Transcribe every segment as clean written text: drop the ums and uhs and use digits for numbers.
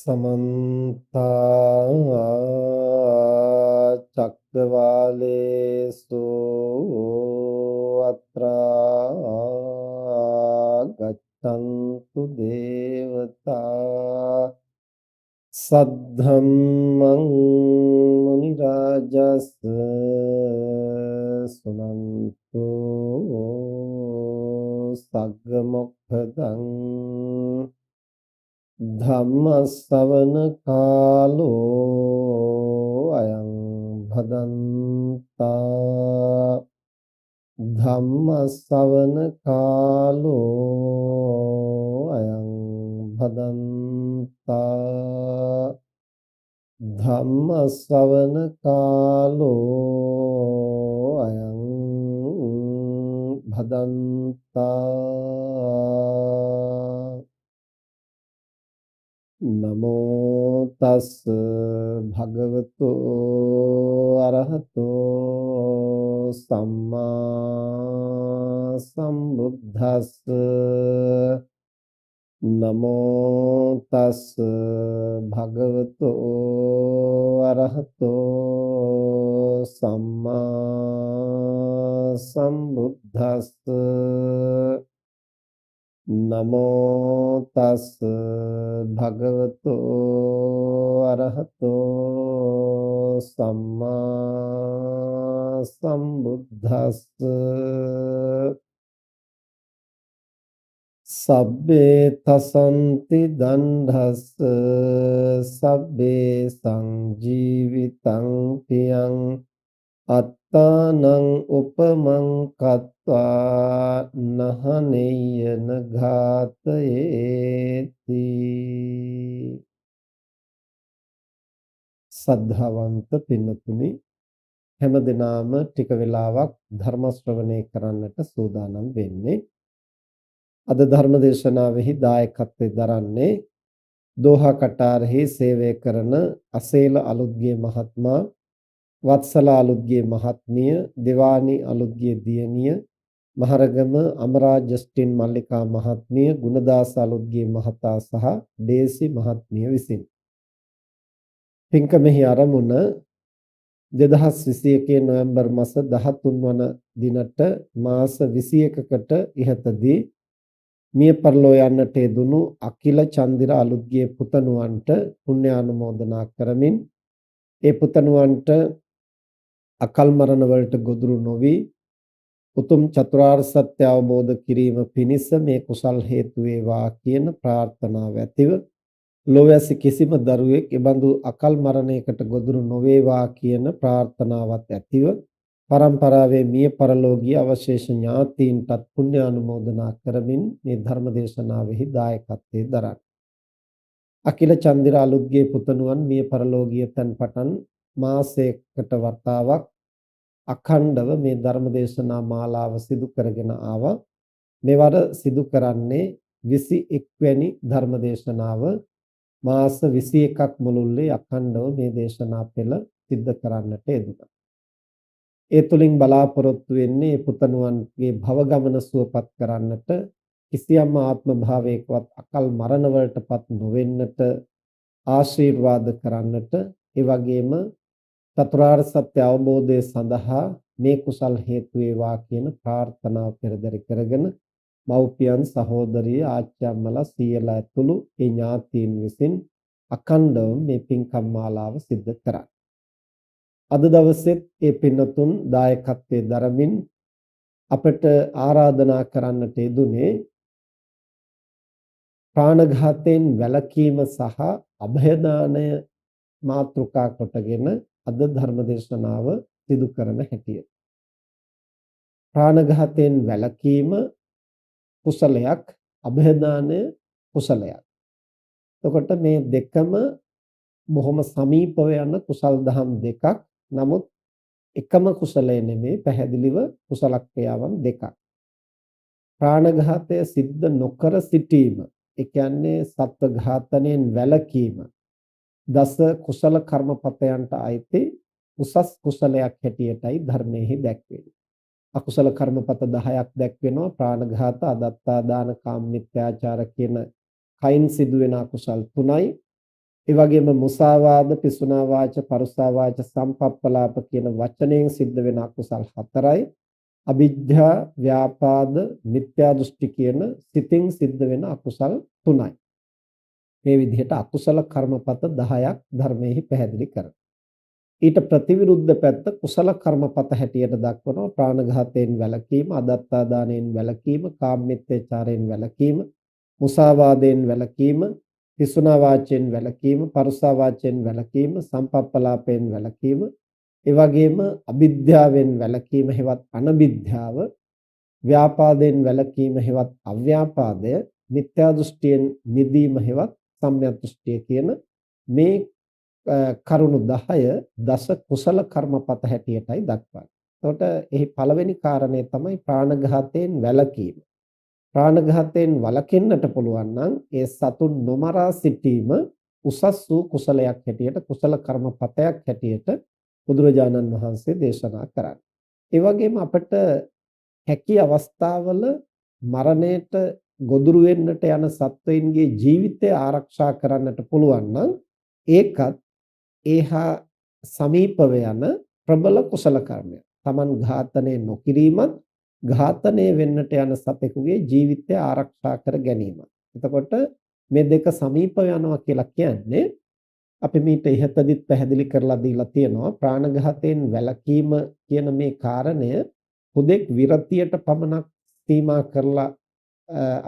समन्ता चक्रवालेषु अत्रा गच्छन्तु देवता सद्धम्मं मुनिराजस् सुनन्तु सग्गमोक्खदं ධම්ම ශ්‍රවණ කාලෝ අයං භදන්තා ධම්ම ශ්‍රවණ කාලෝ අයං භදන්තා ධම්ම ශ්‍රවණ කාලෝ අයං භදන්තා නමෝ තස් භගවතු අරහතෝ සම්මා සම්බුද්දස්ස නමෝ තස් භගවතු අරහතෝ සම්මා සම්බුද්දස්ස නමෝ තස් භගවතු අරහතෝ සම්මා සම්බුද්දස්ස සබ්බේ තසන්ති දණ්ඩස්ස සබ්බේ සංජීවිතං පියං අත්තානං උපමං කତ୍වා නහනෙය්‍යන ඝාතයේති සද්ධාවන්ත පින්නතුනි හැම දිනාම ටික වෙලාවක් ධර්ම ශ්‍රවණය කරන්නට සූදානම් වෙන්නේ අද ධර්ම දේශනාවෙහි දායකත්වයෙන් දරන්නේ දෝහා කටාරෙහි සේවය කරන අසේල අලුත්ගේ මහත්මයා වත්සලා අලුත්ගේ මහත්මිය දේවානි අලුත්ගේ දියණිය මහරගම අමරා ජස්ටින් මල්ලිකා මහත්මිය ගුණදාස අලුත්ගේ මහතා සහ ඩේසි මහත්මිය විසින් පින්කමෙහි ආරමුණ 2021 නොවැම්බර් මාස 13 වන දිනට මාස 21කට ඉහතදී මිය පරලෝ යන්නට යෙදුණු අකිල චන්දිර අලුත්ගේ පුතණුවන්ට පුණ්‍යානුමෝදනා කරමින් ඒ පුතණුවන්ට අකල් මරණ වලට ගොදුරු නොවි උතුම් චතුරාර්ය සත්‍ය අවබෝධ කිරීම පිණිස මේ කුසල් හේතු වේවා කියන ප්‍රාර්ථනාව ඇතිව ලෝවැසි කිසිම දරුවෙක් එබඳු අකල් මරණයකට ගොදුරු නොවේවා කියන ප්‍රාර්ථනාවත් ඇතිව පරම්පරාවේ මිය පරලෝකීය අවශේෂ ඥාතීන්ටත් පුණ්‍ය අනුමෝදනා කරමින් මේ ධර්ම දේශනාවෙහි දායකත්වයේ දරන අකිල චන්දිර අලුත්ගේ පුතණුවන් මිය පරලෝකීය තන් පටන් මාසයකට වතාවක් අඛණ්ඩව මේ ධර්ම දේශනා මාලාව සිදු කරගෙන ආවා. මෙවර සිදු කරන්නේ 21 වෙනි ධර්ම දේශනාව. මාස 21ක් මුළුල්ලේ අඛණ්ඩව මේ දේශනා පෙළ සිද්ධ කරන්නට යෙදුණා. ඒ තුලින් බලාපොරොත්තු වෙන්නේ පුතණුවන්ගේ භව ගමන සුවපත් කරන්නට කිසියම් ආත්ම භාවයකවත් අකල් මරණ වලටපත් නොවෙන්නට ආශිර්වාද කරන්නට ඒ වගේම චතුරාර්ය සත්‍ය අවබෝධය සඳහා මේ කුසල් හේතු වේවා කියන ප්‍රාර්ථනාව පෙරදරි කරගෙන මව්පියන් සහෝදරිය ආච්චිම්මලා සීයලා ඇතුළු ඒ ඥාතීන් විසින් අඛණ්ඩව මේ පින්කම් මාලාව සිද්ධ කරා. අද දවසෙත් ඒ පින්නතුන් දායකත්වයේ දරමින් අපට ආරාධනා කරන්නට යෙදුනේ ප්‍රාණඝාතයෙන් වැළකීම සහ અભයදානය මාතෘකා කොටගෙන අද ධර්ම දේශනාව සිදු කරන හැටියට ප්‍රාණඝාතයෙන් වැළකීම කුසලයක් અભයදානය කුසලයක්. එතකොට මේ දෙකම බොහොම සමීපව යන කුසල් දහම් දෙකක්. නමුත් එකම කුසලය නෙමේ පැහැදිලිව කුසල ක්‍රියාවන් දෙකක්. ප්‍රාණඝාතය සිද්ධ නොකර සිටීම ඒ කියන්නේ සත්ව ඝාතනයෙන් වැළකීම දස කුසල කර්මපතයන්ට අයිති උසස් කුසලයක් හැටියටයි ධර්මයේ දැක්වෙන්නේ. අකුසල කර්මපත 10ක් දැක්වෙනවා. ප්‍රාණඝාත, අදත්තා දාන, කාම මිත්‍යාචාර කියන කයින් සිදුවෙන අකුසල් 3යි. ඒ වගේම මුසාවාද, පිසුනා වාච, පරුසා වාච, සම්පප්පලාප කියන වචනයෙන් සිද්ධ වෙන අකුසල් 4යි. අවිද්‍යා, ව්‍යාපාද, මිත්‍යා දෘෂ්ටි කියන සිතින් සිද්ධ වෙන අකුසල් 3යි. මේ විදිහට අකුසල කර්මපත 10ක් ධර්මයේ පැහැදිලි කරනවා. ඊට ප්‍රතිවිරුද්ධ පැත්ත කුසල කර්මපත හැටියට දක්වනවා. ප්‍රාණඝාතයෙන් වැළකීම, අදත්තා දාණයෙන් වැළකීම, කාමමිත්‍යාචාරයෙන් වැළකීම, මුසාවාදයෙන් වැළකීම, පිසුනා වාචයෙන් වැළකීම, පරුසා වාචයෙන් වැළකීම, සම්පප්පලාපයෙන් වැළකීම, ඒ වගේම අවිද්‍යාවෙන් වැළකීම හෙවත් අනවිද්‍යාව, ව්‍යාපාදයෙන් වැළකීම හෙවත් අව්‍යාපාදය, මිත්‍යා දෘෂ්ටියෙන් මිදීම හෙවත් සම්‍යක් දෘෂ්ටිය කියන මේ කරුණු 10 දස කුසල කර්මපත හැටියටයි දක්වන්නේ. එතකොට එහි පළවෙනි කාරණය තමයි ප්‍රාණඝාතයෙන් වැළකීම. ප්‍රාණඝාතයෙන් වළකින්නට පුළුවන් නම් ඒ සතුන් නොමරා සිටීම උසස් වූ කුසලයක් හැටියට, කුසල කර්මපතයක් හැටියට බුදුරජාණන් වහන්සේ දේශනා කරන්නේ. ඒ වගේම අපිට හැකි අවස්ථාවල මරණයට ගොදුරු වෙන්නට යන සත්වයින්ගේ ජීවිතය ආරක්ෂා කරන්නට පුළුවන් නම් ඒකත් ඒහා සමීපව යන ප්‍රබල කුසල කර්මයක්. Taman ඝාතනය නොකිරීමත් ඝාතනය වෙන්නට යන සතෙකුගේ ජීවිතය ආරක්ෂා කර ගැනීම. එතකොට මේ දෙක සමීපව යනවා කියලා කියන්නේ අපි මීට ඉහතදිත් පැහැදිලි කරලා දීලා තියෙනවා ප්‍රාණඝාතයෙන් වැළකීම කියන මේ කාරණය හුදෙක් විරතියට පමණක් සීමා කරලා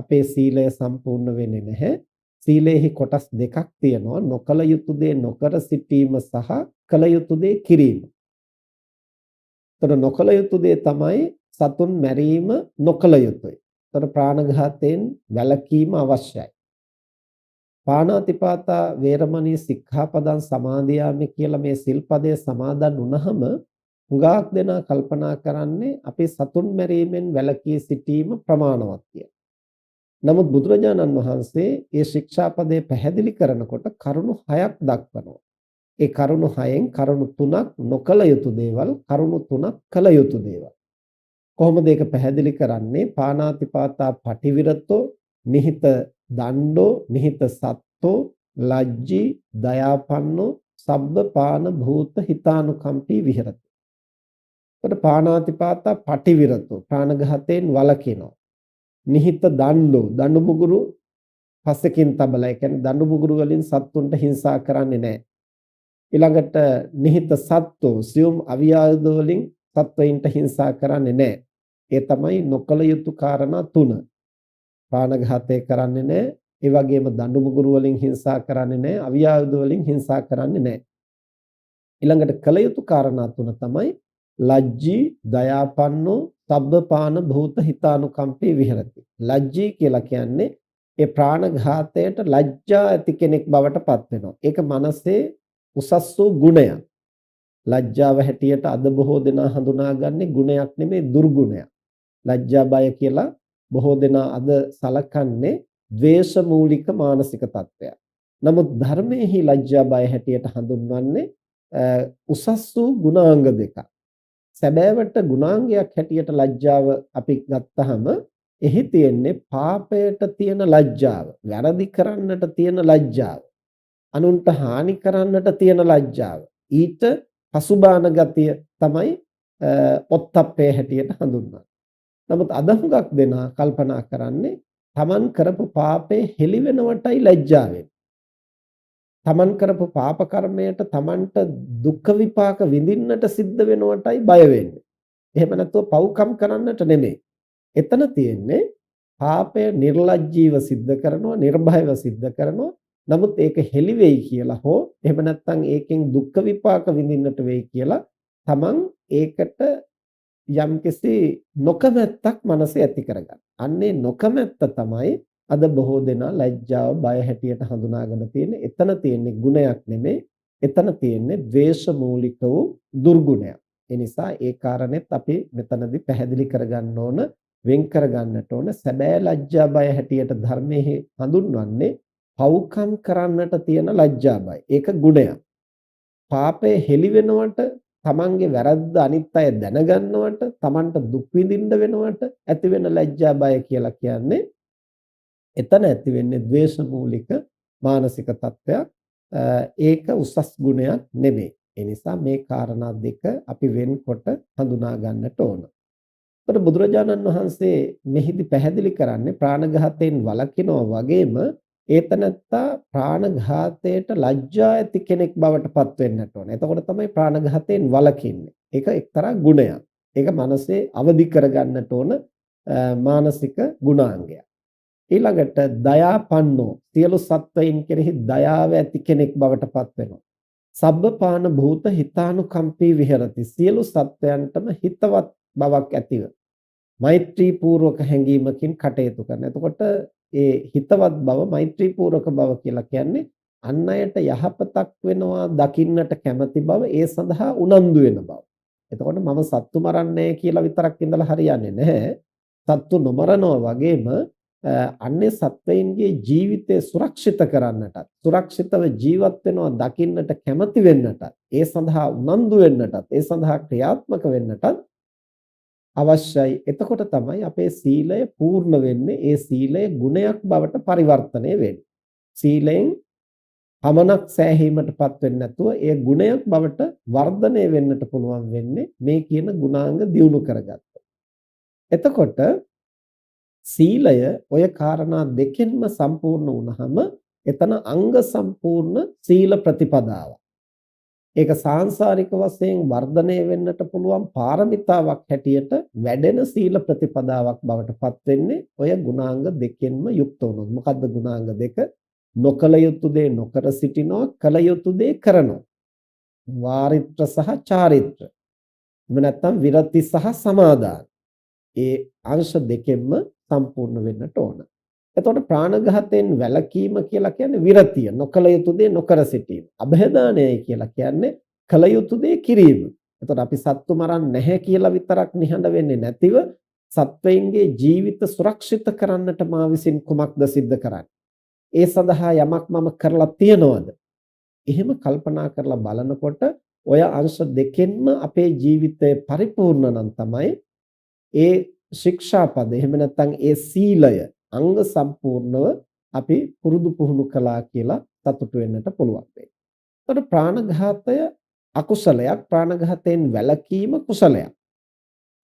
අපේ සීලය සම්පූර්ණ වෙන්නේ නැහැ. සීලේහි කොටස් දෙකක් තියෙනවා. නොකල යුතු දේ නොකර සිටීම සහ කල යුතු දේ කිරීම. එතකොට නොකල යුතු දේ තමයි සතුන් මැරීම නොකල යුතුයි. එතකොට ප්‍රාණඝාතයෙන් වැළකීම අවශ්‍යයි. පාණාතිපාතා වේරමණී සික්ඛාපදං සමාදියාමි කියලා මේ සිල්පදයේ සමාදන් වුණහම හුඟක් දෙනා කල්පනා කරන්නේ අපි සතුන් මැරීමෙන් වැළකී සිටීම ප්‍රමාණවත් කියලා. නමුත් බුදුරජාණන් වහන්සේ මේ ශික්ෂාපදේ පැහැදිලි කරනකොට කරුණු 6ක් දක්වනවා. ඒ කරුණු 6න් කරුණු 3ක් නොකල යුතු දේවල්, කරුණු 3ක් කල යුතු දේවල්. කොහොමද ඒක පැහැදිලි කරන්නේ? පාණාතිපාතා පටිවිරතෝ, නිහිත දණ්ඩෝ, නිහිත සත්තෝ, ලජ්ජී, දයාපන්නෝ, සබ්බ පාන භූත හිතානුකම්පී විහෙරති. එතකොට පාණාතිපාතා පටිවිරතෝ ප්‍රාණඝාතයෙන් වළකිනවා. නිහිත දණ්ඩෝ, දඬු මුගුරු පස්සකින් තබලා, ඒ කියන්නේ දඬු මුගුරු වලින් සත්තුන්ට හිංසා කරන්නේ නැහැ. ඊළඟට නිහිත සත්තෝ, සියුම් අවියායුධ වලින් සත්වයින්ට හිංසා කරන්නේ නැහැ. ඒ තමයි නොකල යුතු කාරණා 3. ප්‍රාණඝාතය කරන්නේ නැහැ. ඒ වගේම දඬු මුගුරු වලින් හිංසා කරන්නේ නැහැ. අවියායුධ වලින් හිංසා කරන්නේ නැහැ. ඊළඟට කල යුතු කාරණා 3 තමයි ලජ්ජී, දයාපන්නෝ, සබ්බපාන භූත හිතානුකම්පී විහෙරති. ලජ්ජී කියලා කියන්නේ ඒ ප්‍රාණඝාතයට ලැජ්ජා ඇති කෙනෙක් බවට පත් වෙනවා. ඒක මනසේ උසස් වූ ගුණයක්. ලැජ්ජාව හැටියට අද බොහෝ දෙනා හඳුනාගන්නේ ගුණයක් නෙමෙයි, දුර්ගුණයක්. ලැජ්ජා බය කියලා බොහෝ දෙනා අද සලකන්නේ ද්වේෂ මූලික මානසික තත්ත්වයක්. නමුත් ධර්මයේහි ලැජ්ජා බය හැටියට හඳුන්වන්නේ උසස් වූ ගුණාංග දෙකක්. සැබෑවට ගුණාංගයක් හැටියට ලැජ්ජාව අපි ගත්තහම එහි තියෙන්නේ පාපයට තියෙන ලැජ්ජාව, වැරදි කරන්නට තියෙන ලැජ්ජාව, අනුන්ට හානි කරන්නට තියෙන ලැජ්ජාව. ඊට පසුබාන ගතිය තමයි ඔත්තප්පේ හැටියට හඳුන්වන්නේ. නමුත් අද හුඟක් දෙනා කල්පනා කරන්නේ තමන් කරපු පාපේ හෙළි වෙනවටයි ලැජ්ජා වෙන්නේ. තමන් කරපු පාප කර්මයට තමන්ට දුක් විපාක විඳින්නට සිද්ධ වෙනවටයි බය වෙන්නේ. එහෙම නැත්නම් පව්කම් කරන්නට නෙමෙයි. එතන තියෙන්නේ පාපය නිර්ලජ්ජීව සිද්ධ කරනවා, නිර්භයව සිද්ධ කරනවා. නමුත් ඒක හෙළි වෙයි කියලා හෝ එහෙම නැත්නම් ඒකෙන් දුක් විපාක විඳින්නට වෙයි කියලා තමන් ඒකට යම්කිසි නොකමැත්තක් මනසේ ඇති කරගන්න. අන්නේ නොකමැත්ත තමයි අද බොහෝ දෙනා ලැජ්ජාව බය හැටියට හඳුනාගෙන තියෙන්නේ. එතන තියෙන්නේ ගුණයක් නෙමෙයි. එතන තියෙන්නේ ද්වේෂ මූලික වූ දුර්ගුණයක්. ඒ නිසා ඒ කාරණෙත් අපි මෙතනදී පැහැදිලි කරගන්න ඕන, වෙන් කරගන්නට ඕන. සැබෑ ලැජ්ජා බය හැටියට ධර්මයේ හඳුන්වන්නේ පව්කම් කරන්නට තියෙන ලැජ්ජා බය. ඒක ගුණයක්. පාපය හෙළි වෙනවට, තමන්ගේ වැරද්ද අනිත් අය දැනගන්නවට, තමන්ට දුක් විඳින්න වෙනවට ඇති වෙන ලැජ්ජා බය කියලා කියන්නේ එතන ඇති වෙන්නේ ද්වේෂ මූලික මානසික තත්ත්වයක්. ඒක උසස් ගුණයක් නෙමෙයි. ඒ නිසා මේ කාරණා දෙක අපි වෙන්කොට හඳුනා ගන්නට ඕන. එතකොට බුදුරජාණන් වහන්සේ මෙහිදී පැහැදිලි කරන්නේ ප්‍රාණඝාතයෙන් වළකිනවා වගේම ඒතනත්තා ප්‍රාණඝාතයට ලැජ්ජා ඇති කෙනෙක් බවට පත් වෙන්නට ඕන. එතකොට තමයි ප්‍රාණඝාතයෙන් වළකින්නේ. ඒක එක්තරා ගුණයක්. ඒක මනසේ අවදි කරගන්නට ඕන මානසික ගුණාංගයක්. ඊළඟට දයාපන්නෝ සියලු සත්වයින් කෙරෙහි දයාව ඇති කෙනෙක් බවට පත් වෙනවා. සබ්බපාන භූත හිතානුකම්පී විහෙරති. සියලු සත්වයන්ටම හිතවත් බවක් ඇතිව මෛත්‍රී පූර්වක හැඟීමකින් කටයුතු කරන. එතකොට ඒ හිතවත් බව මෛත්‍රී පූර්වක බව කියලා කියන්නේ අන් අයට යහපතක් වෙනවා දකින්නට කැමති බව, ඒ සඳහා උනන්දු වෙන බව. එතකොට මම සත්තු මරන්නේ කියලා විතරක් ඉඳලා හරියන්නේ නැහැ. සත්තු නොමරනවා වගේම අන්නේ සත්වයින්ගේ ජීවිතය සුරක්ෂිත කරන්නටත්, සුරක්ෂිතව ජීවත් වෙනවා දකින්නට කැමති වෙන්නටත්, ඒ සඳහා උනන්දු වෙන්නටත්, ඒ සඳහා ක්‍රියාත්මක වෙන්නටත් අවශ්‍යයි. එතකොට තමයි අපේ සීලය පූර්ණ වෙන්නේ. ඒ සීලය ගුණයක් බවට පරිවර්තනය වෙන්නේ. සීලෙන් පමණක් සෑහීමටපත් වෙන්නේ නැතුව ඒ ගුණයක් බවට වර්ධනය වෙන්නට පුළුවන් වෙන්නේ මේ කියන ගුණාංග දියුණු කරගත්තා. එතකොට සීලය ඔය කාරණා දෙකෙන්ම සම්පූර්ණ වුණාම එතන අංග සම්පූර්ණ සීල ප්‍රතිපදාවක්. ඒක සාංශාරික වශයෙන් වර්ධනය වෙන්නට පුළුවන් පාරමිතාවක් හැටියට වැඩෙන සීල ප්‍රතිපදාවක් බවට පත් වෙන්නේ ඔය ගුණාංග දෙකෙන්ම යුක්ත වුණොත්. මොකද්ද ගුණාංග දෙක? නොකල යුතු දේ නොකර සිටිනවා, කල යුතු දේ කරනවා. වාරිත්‍ර සහ චාරිත්‍ර. එහෙම නැත්නම් විරති සහ සමාදාන. ඒ අංශ දෙකෙන්ම සම්පූර්ණ වෙන්නට ඕන. එතකොට ප්‍රාණඝාතයෙන් වැළකීම කියලා කියන්නේ විරතිය, නොකල යුතු දේ නොකර සිටීම. અભේදානයයි කියලා කියන්නේ කල යුතු දේ කිරීම. එතකොට අපි සත්තු මරන්නේ නැහැ කියලා විතරක් නිහඬ වෙන්නේ නැතිව සත්වයින්ගේ ජීවිත සුරක්ෂිත කරන්නට මා විසින් කුමක්ද සිද්ධ කරන්නේ? ඒ සඳහා යමක් මම කරලා තියනවද? එහෙම කල්පනා කරලා බලනකොට ඔය අංශ දෙකෙන්ම අපේ ජීවිතය පරිපූර්ණ නම් තමයි ඒ ශික්ෂාපද, එහෙම නැත්නම් ඒ සීලය අංග සම්පූර්ණව අපි පුරුදු පුහුණු කළා කියලා සතුටු වෙන්නට පුළුවන් වෙයි. එතකොට ප්‍රාණඝාතය අකුසලයක්, ප්‍රාණඝාතයෙන් වැළකීම කුසලයක්.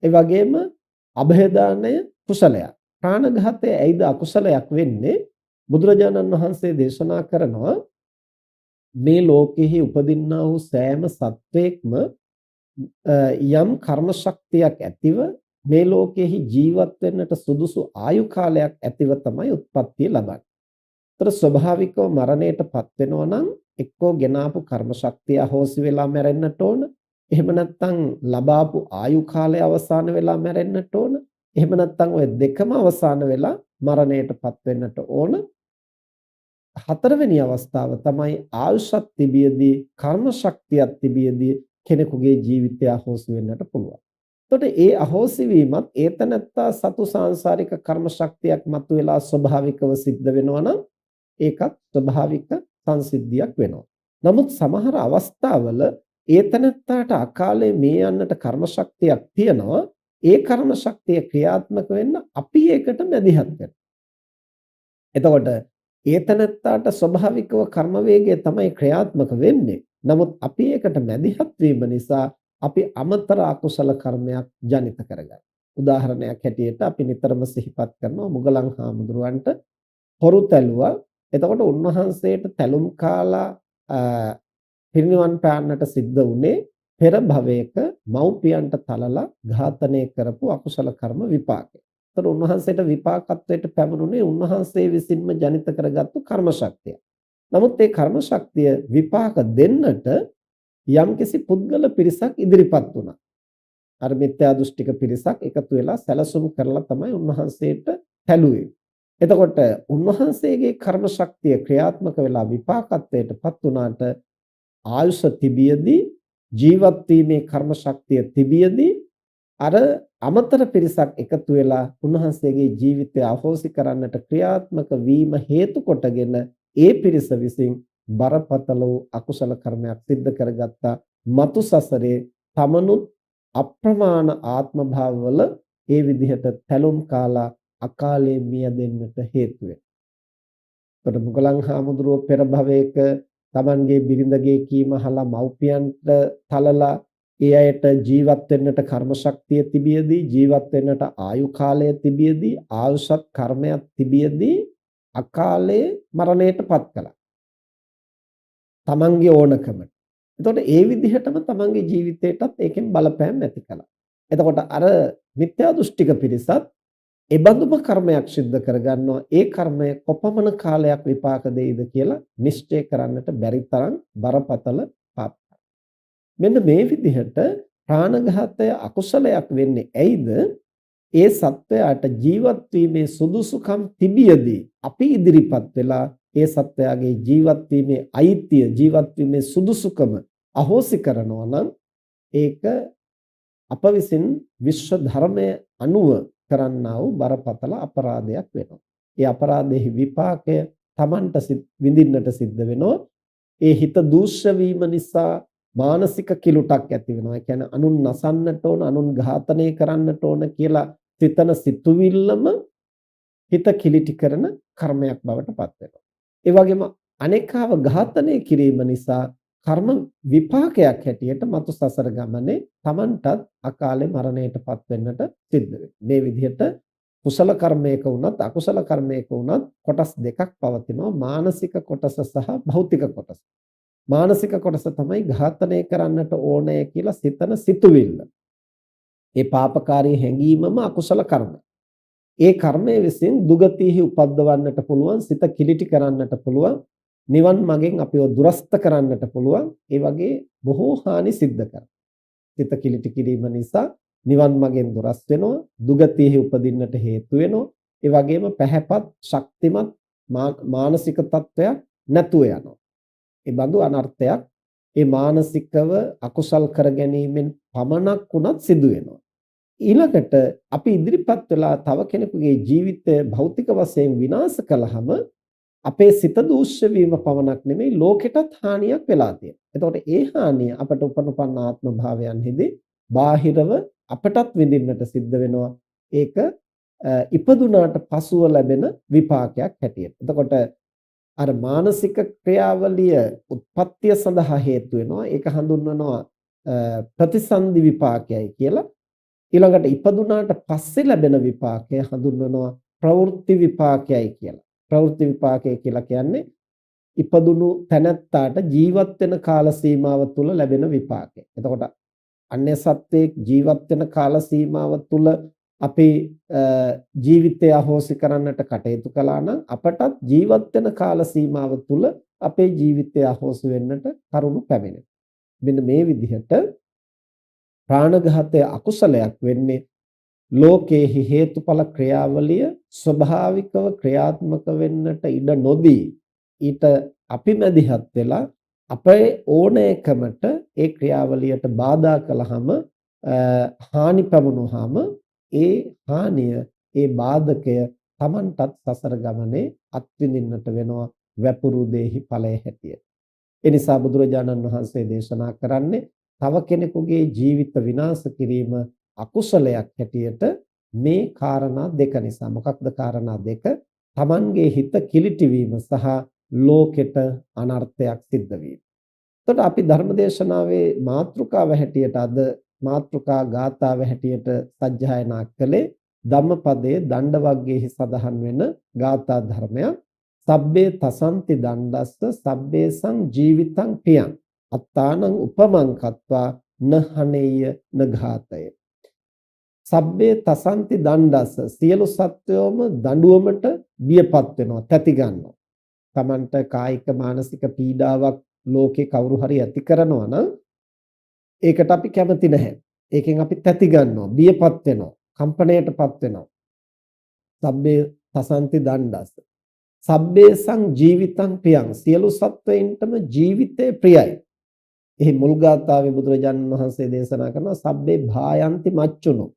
ඒ වගේම અભේදානය කුසලයක්. ප්‍රාණඝාතය ඇයිද අකුසලයක් වෙන්නේ? බුදුරජාණන් වහන්සේ දේශනා කරනවා මේ ලෝකෙහි උපදින්නා වූ සෑම සත්වයක්ම යම් කර්ම ශක්තියක් ඇතිව මේ ලෝකෙහි ජීවත් වෙන්නට සුදුසු ආයු කාලයක් ඇතිව තමයි උත්පත්තිය ලබන්නේ. ඒතර ස්වභාවිකව මරණයටපත් වෙනවා නම් එක්කෝ ගෙනාපු කර්ම ශක්තිය අහෝසි වෙලා මැරෙන්නට ඕන. එහෙම නැත්නම් ලබාපු ආයු කාලය අවසන් වෙලා මැරෙන්නට ඕන. එහෙම නැත්නම් ওই දෙකම අවසන් වෙලා මරණයටපත් වෙන්නට ඕන. හතරවෙනි අවස්ථාව තමයි ආයුෂත් තිබියදී කර්ම ශක්තියක් තිබියදී කෙනෙකුගේ ජීවිතය අහෝසි වෙන්නට පුළුවන්. එතකොට ඒ අහෝසි වීමත් ඒතනත්තා සතු සාංශාරික කර්ම ශක්තියක් මතුවලා ස්වභාවිකව සිද්ධ වෙනවා නම් ඒකත් ස්වභාවික සංසිද්ධියක් වෙනවා. නමුත් සමහර අවස්ථාවල ඒතනත්තාට අකාලේ මේ යන්නට කර්ම ශක්තියක් තියෙනවා. ඒ කර්ම ශක්තිය ක්‍රියාත්මක වෙන්න අපි ඒකට මැදිහත් වෙනවා. එතකොට ඒතනත්තාට ස්වභාවිකව කර්ම වේගය තමයි ක්‍රියාත්මක වෙන්නේ. නමුත් අපි ඒකට මැදිහත් වීම නිසා අපි අමතර අකුසල කර්මයක් ජනිත කරගන්නවා. උදාහරණයක් හැටියට අපි නිතරම සිහිපත් කරනවා මුගලන් හාමුදුරුවන්ට හොරු තැළුවා. එතකොට උන්වහන්සේට තැලුම් කාලා පිරිනිවන් පාන්නට සිද්ධ වුණේ පෙර භවයක මව්පියන්ට තලලා ඝාතනය කරපු අකුසල කර්ම විපාකය. එතකොට උන්වහන්සේට විපාකත්වයට පැමුණුනේ උන්වහන්සේ විසින්ම ජනිත කරගත්තු කර්ම ශක්තිය. නමුත් ඒ කර්ම ශක්තිය විපාක දෙන්නට යම්කිසි පුද්ගල පිරිසක් ඉදිරිපත් වුණා. අර මිත්‍යා දෘෂ්ටික පිරිසක් එකතු වෙලා සැලසුම් කරලා තමයි උන්වහන්සේට තැළුවේ. එතකොට උන්වහන්සේගේ කර්ම ශක්තිය ක්‍රියාත්මක වෙලා විපාකත්වයටපත් වුණාට ආයුෂ තිබියදී ජීවත් වීමේ කර්ම ශක්තිය තිබියදී අර අමතර පිරිසක් එකතු වෙලා උන්වහන්සේගේ ජීවිතය අහෝසි කරන්නට ක්‍රියාත්මක වීම හේතු කොටගෙන ඒ පිරිස විසින් බරපතල වූ අකුසල කර්මයක් සිද්ධ කරගත්තා. මතු සසරේ තමනුත් අප්‍රමාණ ආත්ම භාවවල ඒ විදිහට තැලුම් කාලා අකාලේ මිය දෙන්නට හේතු වෙනවා. මුගලන් හාමුදුරුවෝ පෙර භවයක තමන්ගේ බිරිඳගේ කීම අහලා මව්පියන්ට තලලා ඒ අයට ජීවත් වෙන්නට කර්ම ශක්තිය තිබියදී ජීවත් වෙන්නට ආයු කාලය තිබියදී ආයුෂත් කර්මයක් තිබියදී අකාලේ මරණයටපත් කළා. තමන්ගේ ඕනකමට. එතකොට ඒ විදිහටම තමන්ගේ ජීවිතේටත් ඒකෙන් බලපෑම් ඇති කළා. එතකොට අර මිත්‍යා දෘෂ්ටික පිරිසත් එබඳුම කර්මයක් සිද්ධ කරගන්නවා. ඒ කර්මය කොපමණ කාලයක් විපාක දෙයිද කියලා නිශ්චය කරන්නට බැරි තරම් බරපතල පාප. මෙන්න මේ විදිහට ප්‍රාණඝාතය අකුසලයක් වෙන්නේ ඇයිද? ඒ සත්වයාට ජීවත් වීමේ සුදුසුකම් තිබියදී අපි ඉදිරිපත් වෙලා ඒ සත්වයාගේ ජීවත් වීමේ අයිතිය ජීවත් වීමේ සුදුසුකම අහෝසි කරනවා නම් ඒක අප විසින් විශ්ව ධර්මයේ අනුව කරන්නා වූ බරපතල අපරාධයක් වෙනවා. ඒ අපරාධයේ විපාකය Tamanට විඳින්නට සිද්ධ වෙනවා. ඒ හිත දූෂ්‍ය වීම නිසා මානසික කිලුටක් ඇති වෙනවා. ඒ කියන්නේ අනුන් නසන්නට ඕන, අනුන් ඝාතනය කරන්නට ඕන කියලා සිතන සිතුවිල්ලම හිත කිලිටි කරන කර්මයක් බවට පත් වෙනවා. ඒ වගේම අනේකාව ඝාතනය කිරීම නිසා කර්ම විපාකයක් හැටියට මතු සසර ගමනේ Tamanටත් අකාලේ මරණයටපත් වෙන්නට සිද්ධ වෙනවා. මේ විදිහට කුසල කර්මයක වුණත් අකුසල කර්මයක වුණත් කොටස් දෙකක් පවතිනවා. මානසික කොටස සහ භෞතික කොටස. මානසික කොටස තමයි ඝාතනය කරන්නට ඕනේ කියලා සිතන සිතුවිල්ල. ඒ පාපකාරී හැඟීමම අකුසල කර්ම. ඒ කර්මයේ විසින් දුගතියෙහි උපද්දවන්නට පුළුවන්, සිත කිලිටි කරන්නට පුළුවන්, නිවන් මගෙන් අපිව දුරස්ත කරන්නට පුළුවන්. ඒ වගේ බොහෝ හානි සිද්ධ කරනවා. සිත කිලිටි කිරීම නිසා නිවන් මගෙන් දුරස් වෙනවා, දුගතියෙහි උපදින්නට හේතු වෙනවා. ඒ වගේම පැහැපත්, ශක්තිමත් මානසික තත්වයක් නැතුව යනවා. ඒ බඳු අනර්ථයක් ඒ මානසිකව අකුසල් කර ගැනීමෙන් පමණක් වුණත් සිදු වෙනවා. ඊළඟට අපි ඉදිරිපත් වෙලා තව කෙනෙකුගේ ජීවිතය භෞතික වශයෙන් විනාශ කළාම අපේ සිත දූෂ්‍ය වීම පමණක් නෙමෙයි ලෝකෙටත් හානියක් වෙලා තියෙනවා. එතකොට ඒ හානිය අපට උපනුපන්න ආත්ම භාවයන්හිදී බාහිරව අපටත් විඳින්නට සිද්ධ වෙනවා. ඒක ඉපදුනාට පසුව ලැබෙන විපාකයක් හැටියට. එතකොට අර මානසික ක්‍රියාවලිය උත්පත්තිය සඳහා හේතු වෙනවා. ඒක හඳුන්වනවා ප්‍රතිසන්දි විපාකයයි කියලා. ඊළඟට ඉපදුනාට පස්සේ ලැබෙන විපාකය හඳුන්වනවා ප්‍රවෘත්ති විපාකයයි කියලා. ප්‍රවෘත්ති විපාකය කියලා කියන්නේ ඉපදුණු තැනැත්තාට ජීවත් වෙන කාල සීමාව තුළ ලැබෙන විපාකය. එතකොට අන්‍ය සත්වයේ ජීවත් වෙන කාල සීමාව තුළ අපේ ජීවිතය අහෝසි කරන්නට කටයුතු කළා නම් අපටත් ජීවත් වෙන කාල සීමාව තුළ අපේ ජීවිතය අහෝසි වෙන්නට කරුණු පැමිණෙනවා. මෙන්න මේ විදිහට ප්‍රාණඝාතය අකුසලයක් වෙන්නේ ලෝකේහි හේතුඵල ක්‍රියාවලිය ස්වභාවිකව ක්‍රියාත්මක වෙන්නට ඉඩ නොදී ඊට අපි මැදිහත් වෙලා අපේ ඕනෑකමට ඒ ක්‍රියාවලියට බාධා කළාම හානි පැමුණුවාම ඒ හානිය ඒ බාධකය Tamanටත් සසර ගමනේ අත්විඳින්නට වෙනවා වැපුරු දේහි ඵලයේ හැටියට. ඒ නිසා බුදුරජාණන් වහන්සේ දේශනා කරන්නේ තව කෙනෙකුගේ ජීවිත විනාශ කිරීම අකුසලයක් හැටියට මේ කාරණා දෙක නිසා. මොකක්ද කාරණා දෙක? Tamanගේ හිත කිලිටි වීම සහ ලෝකෙට අනර්ථයක් සිද්ධ වීම. එතකොට අපි ධර්මදේශනාවේ මාතෘකාව හැටියට අද මාතෘකා ගාථාව හැටියට සජ්ජායනා කළේ ධම්මපදයේ දණ්ඩ වග්ගයේහි සඳහන් වෙන ගාථා ධර්මයක්. සබ්බේ තසන්ති දණ්ඩස්ස සබ්බේසං ජීවිතං පියං අත්තානං උපමං කତ୍වා නහනේය නඝාතය. සබ්බේ තසන්ති දණ්ඩස්ස සියලු සත්වයෝම දඬුවමට බියපත් වෙනවා, තැති ගන්නවා. Tamanට කායික මානසික පීඩාවක් ලෝකේ කවුරු හරි ඇති කරනවා නම් ඒකට අපි කැමති නැහැ. ඒකෙන් අපි තැති ගන්නවා, බියපත් වෙනවා, කම්පණයටපත් වෙනවා. සබ්බේ තසන්ති දණ්ඩස්ස සබ්බේසං ජීවිතං ප්‍රියං සියලු සත්වයින්ටම ජීවිතය ප්‍රියයි. එහි මුල් ගාථාවේ බුදුරජාණන් වහන්සේ දේශනා කරනවා සබ්බේ භායන්ති මච්චුනෝ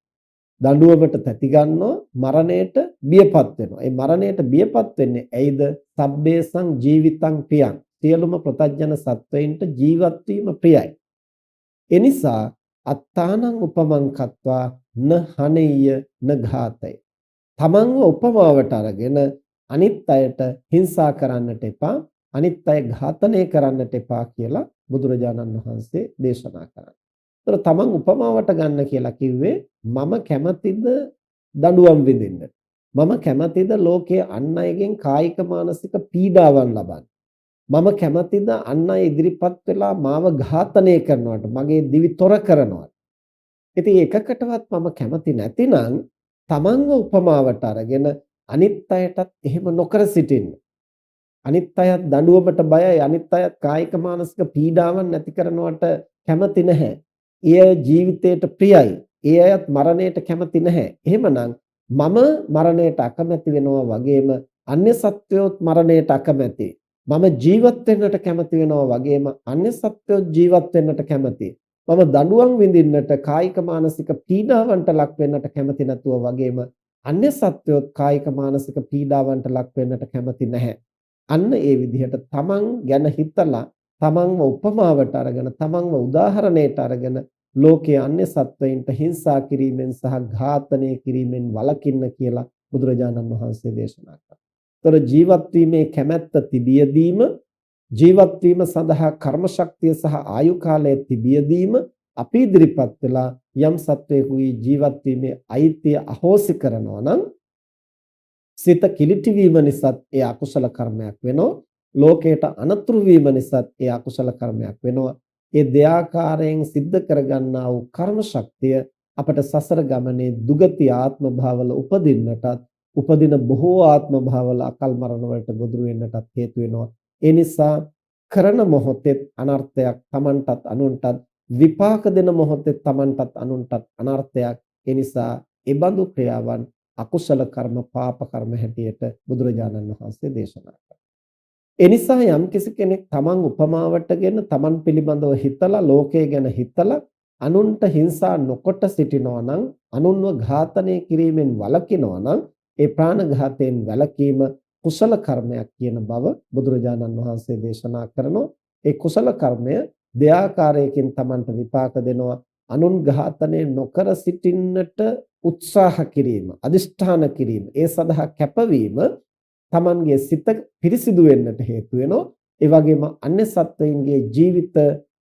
දඬුවමට තැති ගන්නවා, මරණයට බියපත් වෙනවා. ඒ මරණයට බියපත් වෙන්නේ ඇයිද? සබ්බේසං ජීවිතං ප්‍රියං සියලුම ප්‍රතඥ සත්වයින්ට ජීවත් වීම ප්‍රියයි. එනිසා අත්තානං උපමං කତ୍වා න හනෙය්‍ය න ඝාතය. තමන්ව උපමාවට අරගෙන අනිත් අයට හිංසා කරන්නට එපා, අනිත් අය ඝාතනය කරන්නට එපා කියලා බුදුරජාණන් වහන්සේ දේශනා කරා. ඒතර තමන් උපමාවට ගන්න කියලා කිව්වේ මම කැමතිද දඬුවම් විඳින්න. මම කැමතිද ලෝකයේ අන් අයගෙන් කායික මානසික පීඩාවන් ලබන්න. මම කැමතිද අන් අය ඉදිරිපත් වෙලා මාව ඝාතනය කරනවට, මගේ දිවි තොර කරනවට. ඉතින් එකකටවත් මම කැමති නැතිනම් තමන්ව උපමාවට අරගෙන අනිත් අයටත් එහෙම නොකර සිටින්න. අනිත් අයත් දඬුවමට බයයි, අනිත් අයත් කායික මානසික පීඩාවන් නැති කරනවට කැමති නැහැ. එය ජීවිතයට ප්‍රියයි. ඒ අයත් මරණයට කැමති නැහැ. එහෙමනම් මම මරණයට අකමැති වෙනවා වගේම අන්‍ය සත්වයෝත් මරණයට අකමැති. මම ජීවත් වෙන්නට කැමති වෙනවා වගේම අන්‍ය සත්වයෝත් ජීවත් වෙන්නට කැමති. මම දඬුවම් විඳින්නට කායික මානසික පීඩාවන්ට ලක් වෙන්නට කැමති නැතුව වගේම අන්‍ය සත්වයෝත් කායික මානසික පීඩාවන්ට ලක් වෙන්නට කැමති නැහැ. අන්න ඒ විදිහට තමන් ගැන හිතලා තමන්ව උපමාවට අරගෙන තමන්ව උදාහරණයට අරගෙන ලෝකයේ අන්‍ය සත්වයින්ට හිංසා කිරීමෙන් සහ ඝාතනය කිරීමෙන් වළකින්න කියලා බුදුරජාණන් වහන්සේ දේශනා කළා. ඒතර ජීවත් වීමේ කැමැත්ත තිබියදීම, ජීවත් වීම සඳහා කර්ම ශක්තිය සහ ආයු කාලය තිබියදීම අපි ඉදිරිපත් වෙලා යම් සත්වයෙකුගේ ජීවත් වීමේ අයිතිය අහෝසි කරනවා නම් සිත කිලිටි වීම නිසාත් ඒ අකුසල කර්මයක් වෙනවා. ලෝකයට අනතුරු වීම නිසාත් ඒ අකුසල කර්මයක් වෙනවා. ඒ දෙආකාරයෙන් සිද්ධ කරගන්නා වූ කර්ම ශක්තිය අපට සසර ගමනේ දුගති ආත්ම භාවවල උපදින්නටත්, උපදින බොහෝ ආත්ම භාවවල අකල් මරණ වලට ගොදුරු වෙන්නටත් හේතු වෙනවා. ඒ නිසා කරන මොහොතේ අනර්ථයක් Tamanටත් අනුන්ටත්, විපාක දෙන මොහොතේ Tamanටත් අනුන්ටත් අනර්ථයක්. ඒ නිසා ඒ බඳු ක්‍රියාවන් අකුසල කර්ම, පාප කර්ම හැටියට බුදුරජාණන් වහන්සේ දේශනා කළා. ඒ නිසා යම් කෙනෙක් තමන් උපමාවටගෙන තමන් පිළිබඳව හිතලා, ලෝකය ගැන හිතලා අනුන්ට හිංසා නොකොට සිටිනවා නම්, අනුන්ව ඝාතනය කිරීමෙන් වළකිනවා නම් ඒ ප්‍රාණඝාතයෙන් වැළකීම කුසල කර්මයක් කියන බව බුදුරජාණන් වහන්සේ දේශනා කරනවා. ඒ කුසල කර්මය දෙආකාරයකින් තමන්ට විපාක දෙනවා. අනුන් ඝාතනය නොකර සිටින්නට උත්සාහ කිරීම, අදිෂ්ඨාන කිරීම, ඒ සඳහා කැපවීම තමන්ගේ සිත පිරිසිදු වෙන්නට හේතු වෙනවා. ඒ වගේම අන්‍ය සත්වයින්ගේ ජීවිත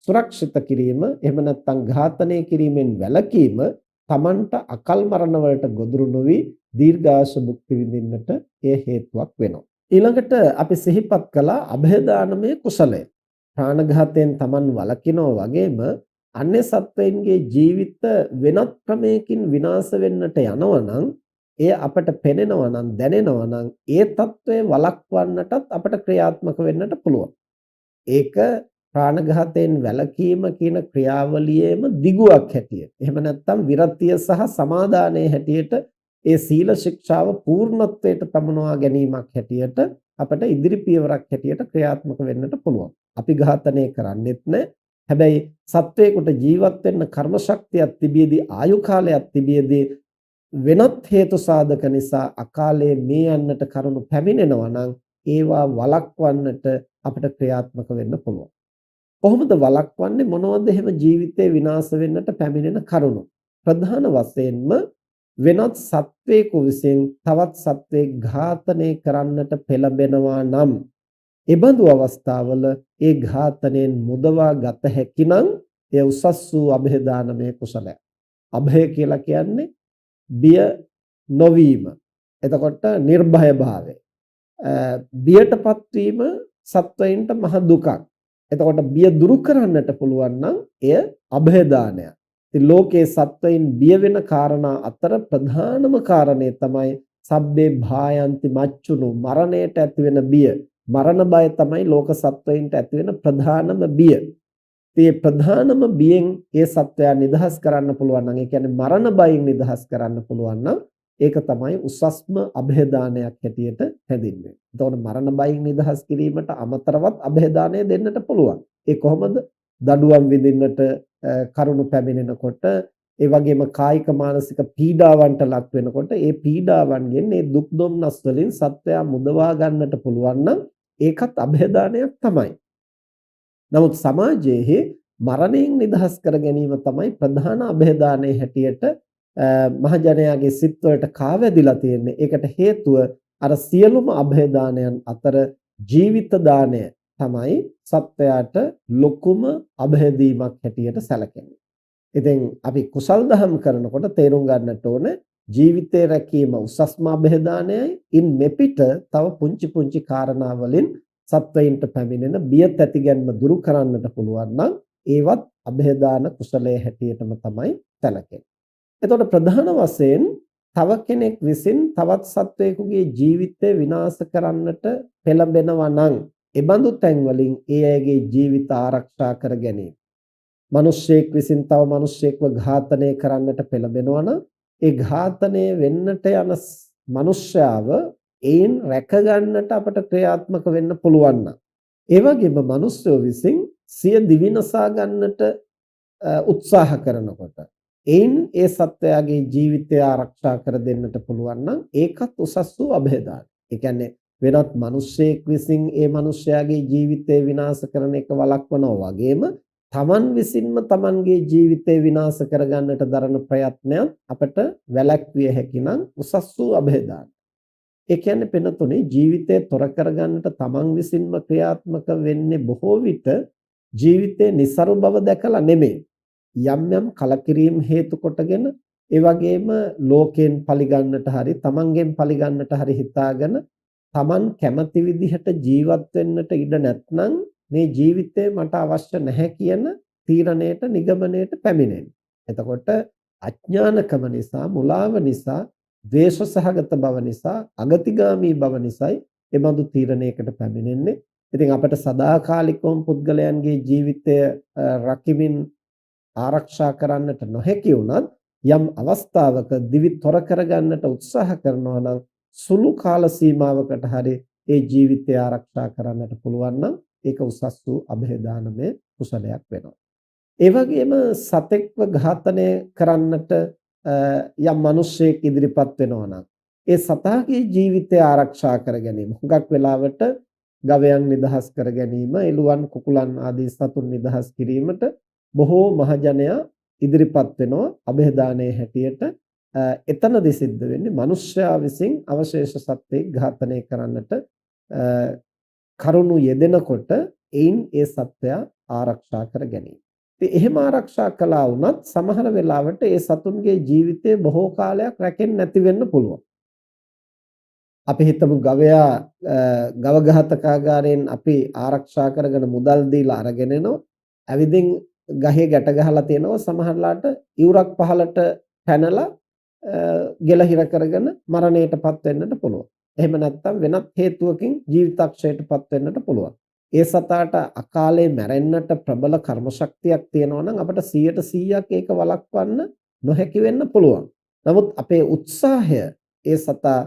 සුරක්ෂිත කිරීම, එහෙම නැත්නම් ඝාතනය කිරීමෙන් වැළකීම තමන්ට අකල් මරණ වලට ගොදුරු නොවි දීර්ඝායුෂ භුක්ති විඳින්නට එය හේතුවක් වෙනවා. ඊළඟට අපි සිහිපත් කළා අභයදානමය කුසලය. ප්‍රාණඝාතයෙන් තමන් වළකිනවා වගේම අන්‍ය සත්වයින්ගේ ජීවිත වෙනත් ක්‍රමයකින් විනාශ වෙන්නට යනවා නම්, එය අපට පෙනෙනවා නම්, දැනෙනවා නම් ඒ తත්වය වළක්වන්නටත් අපට ක්‍රියාත්මක වෙන්නට පුළුවන්. ඒක ප්‍රාණඝාතයෙන් වැළකීම කියන ක්‍රියාවලියේම දිගුවක් හැටියට, එහෙම නැත්නම් විරතිය සහ සමාදානයේ හැටියට, ඒ සීල ශික්ෂාව පූර්ණත්වයට පමුණවා ගැනීමක් හැටියට අපට ඉදිරි පියවරක් හැටියට ක්‍රියාත්මක වෙන්නට පුළුවන්. අපි ඝාතනය කරන්නෙත් නැහැ. හැබැයි සත්වයකට ජීවත් වෙන්න කර්ම ශක්තියක් තිබියදී, ආයු කාලයක් තිබියදී වෙනත් හේතු සාධක නිසා අකාලයේ මේ යන්නට කරුණු පැමිණෙනවා නම් ඒවා වළක්වන්නට අපිට ක්‍රියාත්මක වෙන්න පුළුවන්. කොහොමද වළක්වන්නේ? මොනවද එහෙම ජීවිතේ විනාශ වෙන්නට පැමිණෙන කරුණු? ප්‍රධාන වශයෙන්ම වෙනත් සත්වයක විසින් තවත් සත්වයෙක් ඝාතනය කරන්නට පෙළඹෙනවා නම්, එබඳු අවස්ථාවල ඒ ඝාතනයෙන් මුදවා ගත හැකි නම් එය උසස් වූ અભේදානමය කුසලයක්. અભය කියලා කියන්නේ බිය නොවීම. එතකොට නිර්භය භාවය. බියටපත් වීම සත්වයින්ට මහ දුකක්. එතකොට බිය දුරු කරන්නට පුළුවන් නම් එය અભේදානයක්. ඉතින් ලෝකේ සත්වයින් බිය වෙන කාරණා අතර ප්‍රධානම කාරණේ තමයි සබ්බේ භායන්ති මච්චුනු, මරණයට ඇති වෙන බිය. මරණ බය තමයි ලෝක සත්වයින්ට ඇති වෙන ප්‍රධානම බිය. මේ ප්‍රධානම බියෙන් ඒ සත්වයා නිදහස් කරන්න පුළුවන් නම්, ඒ කියන්නේ මරණ බයෙන් නිදහස් කරන්න පුළුවන් නම්, ඒක තමයි උසස්ම અભේදානයක් හැටියට හැදින්වෙන්නේ. එතකොට මරණ බයෙන් නිදහස් කිරීමට අමතරවත් અભේදානය දෙන්නට පුළුවන්. ඒ කොහොමද? දඬුවම් විඳින්නට කරුණු පැමිණෙනකොට, ඒ වගේම කායික මානසික පීඩාවන්ට ලක් වෙනකොට, ඒ පීඩාවන්ගෙන්, ඒ දුක් දුම්නස් වලින් සත්වයා මුදවා ගන්නට පුළුවන් නම් ඒකත් અભේදානයක් තමයි. නමුත් සමාජයේ මරණයෙන් නිදහස් කර ගැනීම තමයි ප්‍රධාන અભේදානයේ හැටියට මහජනයාගේ සිත්වලට කාවැදිලා තියෙන්නේ. ඒකට හේතුව අර සියලුම અભේදානයන් අතර ජීවිත දාණය, තමයි සත්වයාට ලොකුම અભේදීමක් හැටියට සැලකෙන්නේ. ඉතින් අපි කුසල් දහම් කරනකොට තේරුම් ගන්නට ඕන ජීවිතේ රැකීම උසස්ම અભේදානයයි. ඉන් මෙපිට තව පුංචි පුංචි කාරණා වලින් සත්වයින්ට පැමිණෙන බිය තැතිගැන්ම දුරු කරන්නට පුළුවන් නම් ඒවත් અભේදාන කුසලයේ හැටියටම තමයි සැලකෙන්නේ. එතකොට ප්‍රධාන වශයෙන් තව කෙනෙක් විසින් තවත් සත්වයෙකුගේ ජීවිතය විනාශ කරන්නට පෙළඹෙනවා නම් ඒ බඳු තැන් වලින් ඒ අයගේ ජීවිත ආරක්ෂා කර ගැනීම. මිනිසෙක් විසින් තව මිනිසෙක්ව ඝාතනය කරන්නට පෙළඹෙනවා නම් ඒ ඝාතනය වෙන්නට යන මිනිස්යාව ඒන් රැක ගන්නට අපට ක්‍රියාත්මක වෙන්න පුළුවන් නම් ඒ වගේම මිනිස්සු විසින් සිය දිවිනසා ගන්නට උත්සාහ කරනකොට ඒන් ඒ සත්වයාගේ ජීවිතය ආරක්ෂා කර දෙන්නට පුළුවන් නම් ඒකත් උසස් වූ અભේදාන. ඒ කියන්නේ වෙනත් මිනිසෙක් විසින් ඒ මිනිස්යාගේ ජීවිතය විනාශ කරන එක වළක්වනවා වගේම තමන් විසින්ම තමන්ගේ ජීවිතය විනාශ කරගන්නට දරන ප්‍රයත්නයත් අපට වැළැක්විය හැකි නම් උසස් වූ અભේදාන. ඒ කියන්නේ පෙනුනේ ජීවිතය තොර කරගන්නට තමන් විසින්ම ක්‍රියාත්මක වෙන්නේ බොහෝ විට ජීවිතේ નિසරු බව දැකලා නෙමෙයි. යම් යම් කලකිරීම හේතු කොටගෙන ඒ වගේම ලෝකයෙන් පරිගන්නට හරි තමන්ගෙන් පරිගන්නට හරි හිතාගෙන තමන් කැමති විදිහට ජීවත් වෙන්නට ඉඩ නැත්නම් මේ ජීවිතේ මට අවශ්‍ය නැහැ කියන තීරණයට නිගමනයට පැමිණෙනවා. එතකොට අඥානකම නිසා, මුලාව නිසා, ද්වේෂ සහගත බව නිසා, අගතිගාමී බව නිසායි ඒ බඳු තීරණයකට පැමිණෙන්නේ. ඉතින් අපට සදාකාලිකවම පුද්ගලයන්ගේ ජීවිතය රකිමින් ආරක්ෂා කරන්නට නොහැකි වුණත් යම් අවස්ථාවක දිවි තොර කරගන්නට උත්සාහ කරනවා නම් සුළු කාල සීමාවකට හරි ඒ ජීවිතය ආරක්ෂා කරන්නට පුළුවන් නම් ඒක උසස් වූ અભේදානමය කුසලයක් වෙනවා. ඒ වගේම සතෙක්ව ඝාතනය කරන්නට යම් මිනිසෙක් ඉදිරිපත් වෙනවා නම් ඒ සතාගේ ජීවිතය ආරක්ෂා කර ගැනීම හුඟක් වෙලාවට ගවයන් නිදහස් කර ගැනීම, එළුවන් කුකුලන් ආදී සතුන් නිදහස් කිරීමට බොහෝ මහජනයා ඉදිරිපත් වෙනවා અભේදානයේ හැටියට. එතනදි සිද්ධ වෙන්නේ මිනිස්යා විසින් අවශේෂ සත්ත්වෙක් ඝාතනය කරන්නට කරුණු යෙදෙනකොට එයින් ඒ සත්වයා ආරක්ෂා කර ගැනීම. ඉතින් එහෙම ආරක්ෂා කළා වුණත් සමහර වෙලාවට ඒ සතුන්ගේ ජීවිතය බොහෝ කාලයක් රැකෙන්නේ නැති වෙන්න පුළුවන්. අපි හිතමු ගවයා ගව ඝාතකාගාරයෙන් අපි ආරක්ෂා කරගෙන මුදල් දීලා අරගෙන එනවා. ඇවිදින් ගහේ ගැට ගහලා තියෙනවා, සමහරලාට ඉවුරක් පහලට පැනලා ගෙල හිර කරගෙන මරණයටපත් වෙන්නට පුළුවන්. එහෙම නැත්නම් වෙනත් හේතුවකින් ජීවිතක්ෂයටපත් වෙන්නට පුළුවන්. ඒ සතාට අකාලේ මැරෙන්නට ප්‍රබල කර්ම ශක්තියක් තියෙනවා නම් අපිට 100% ඒක වළක්වන්න නොහැකි වෙන්න පුළුවන්. නමුත් අපේ උත්සාහය ඒ සතා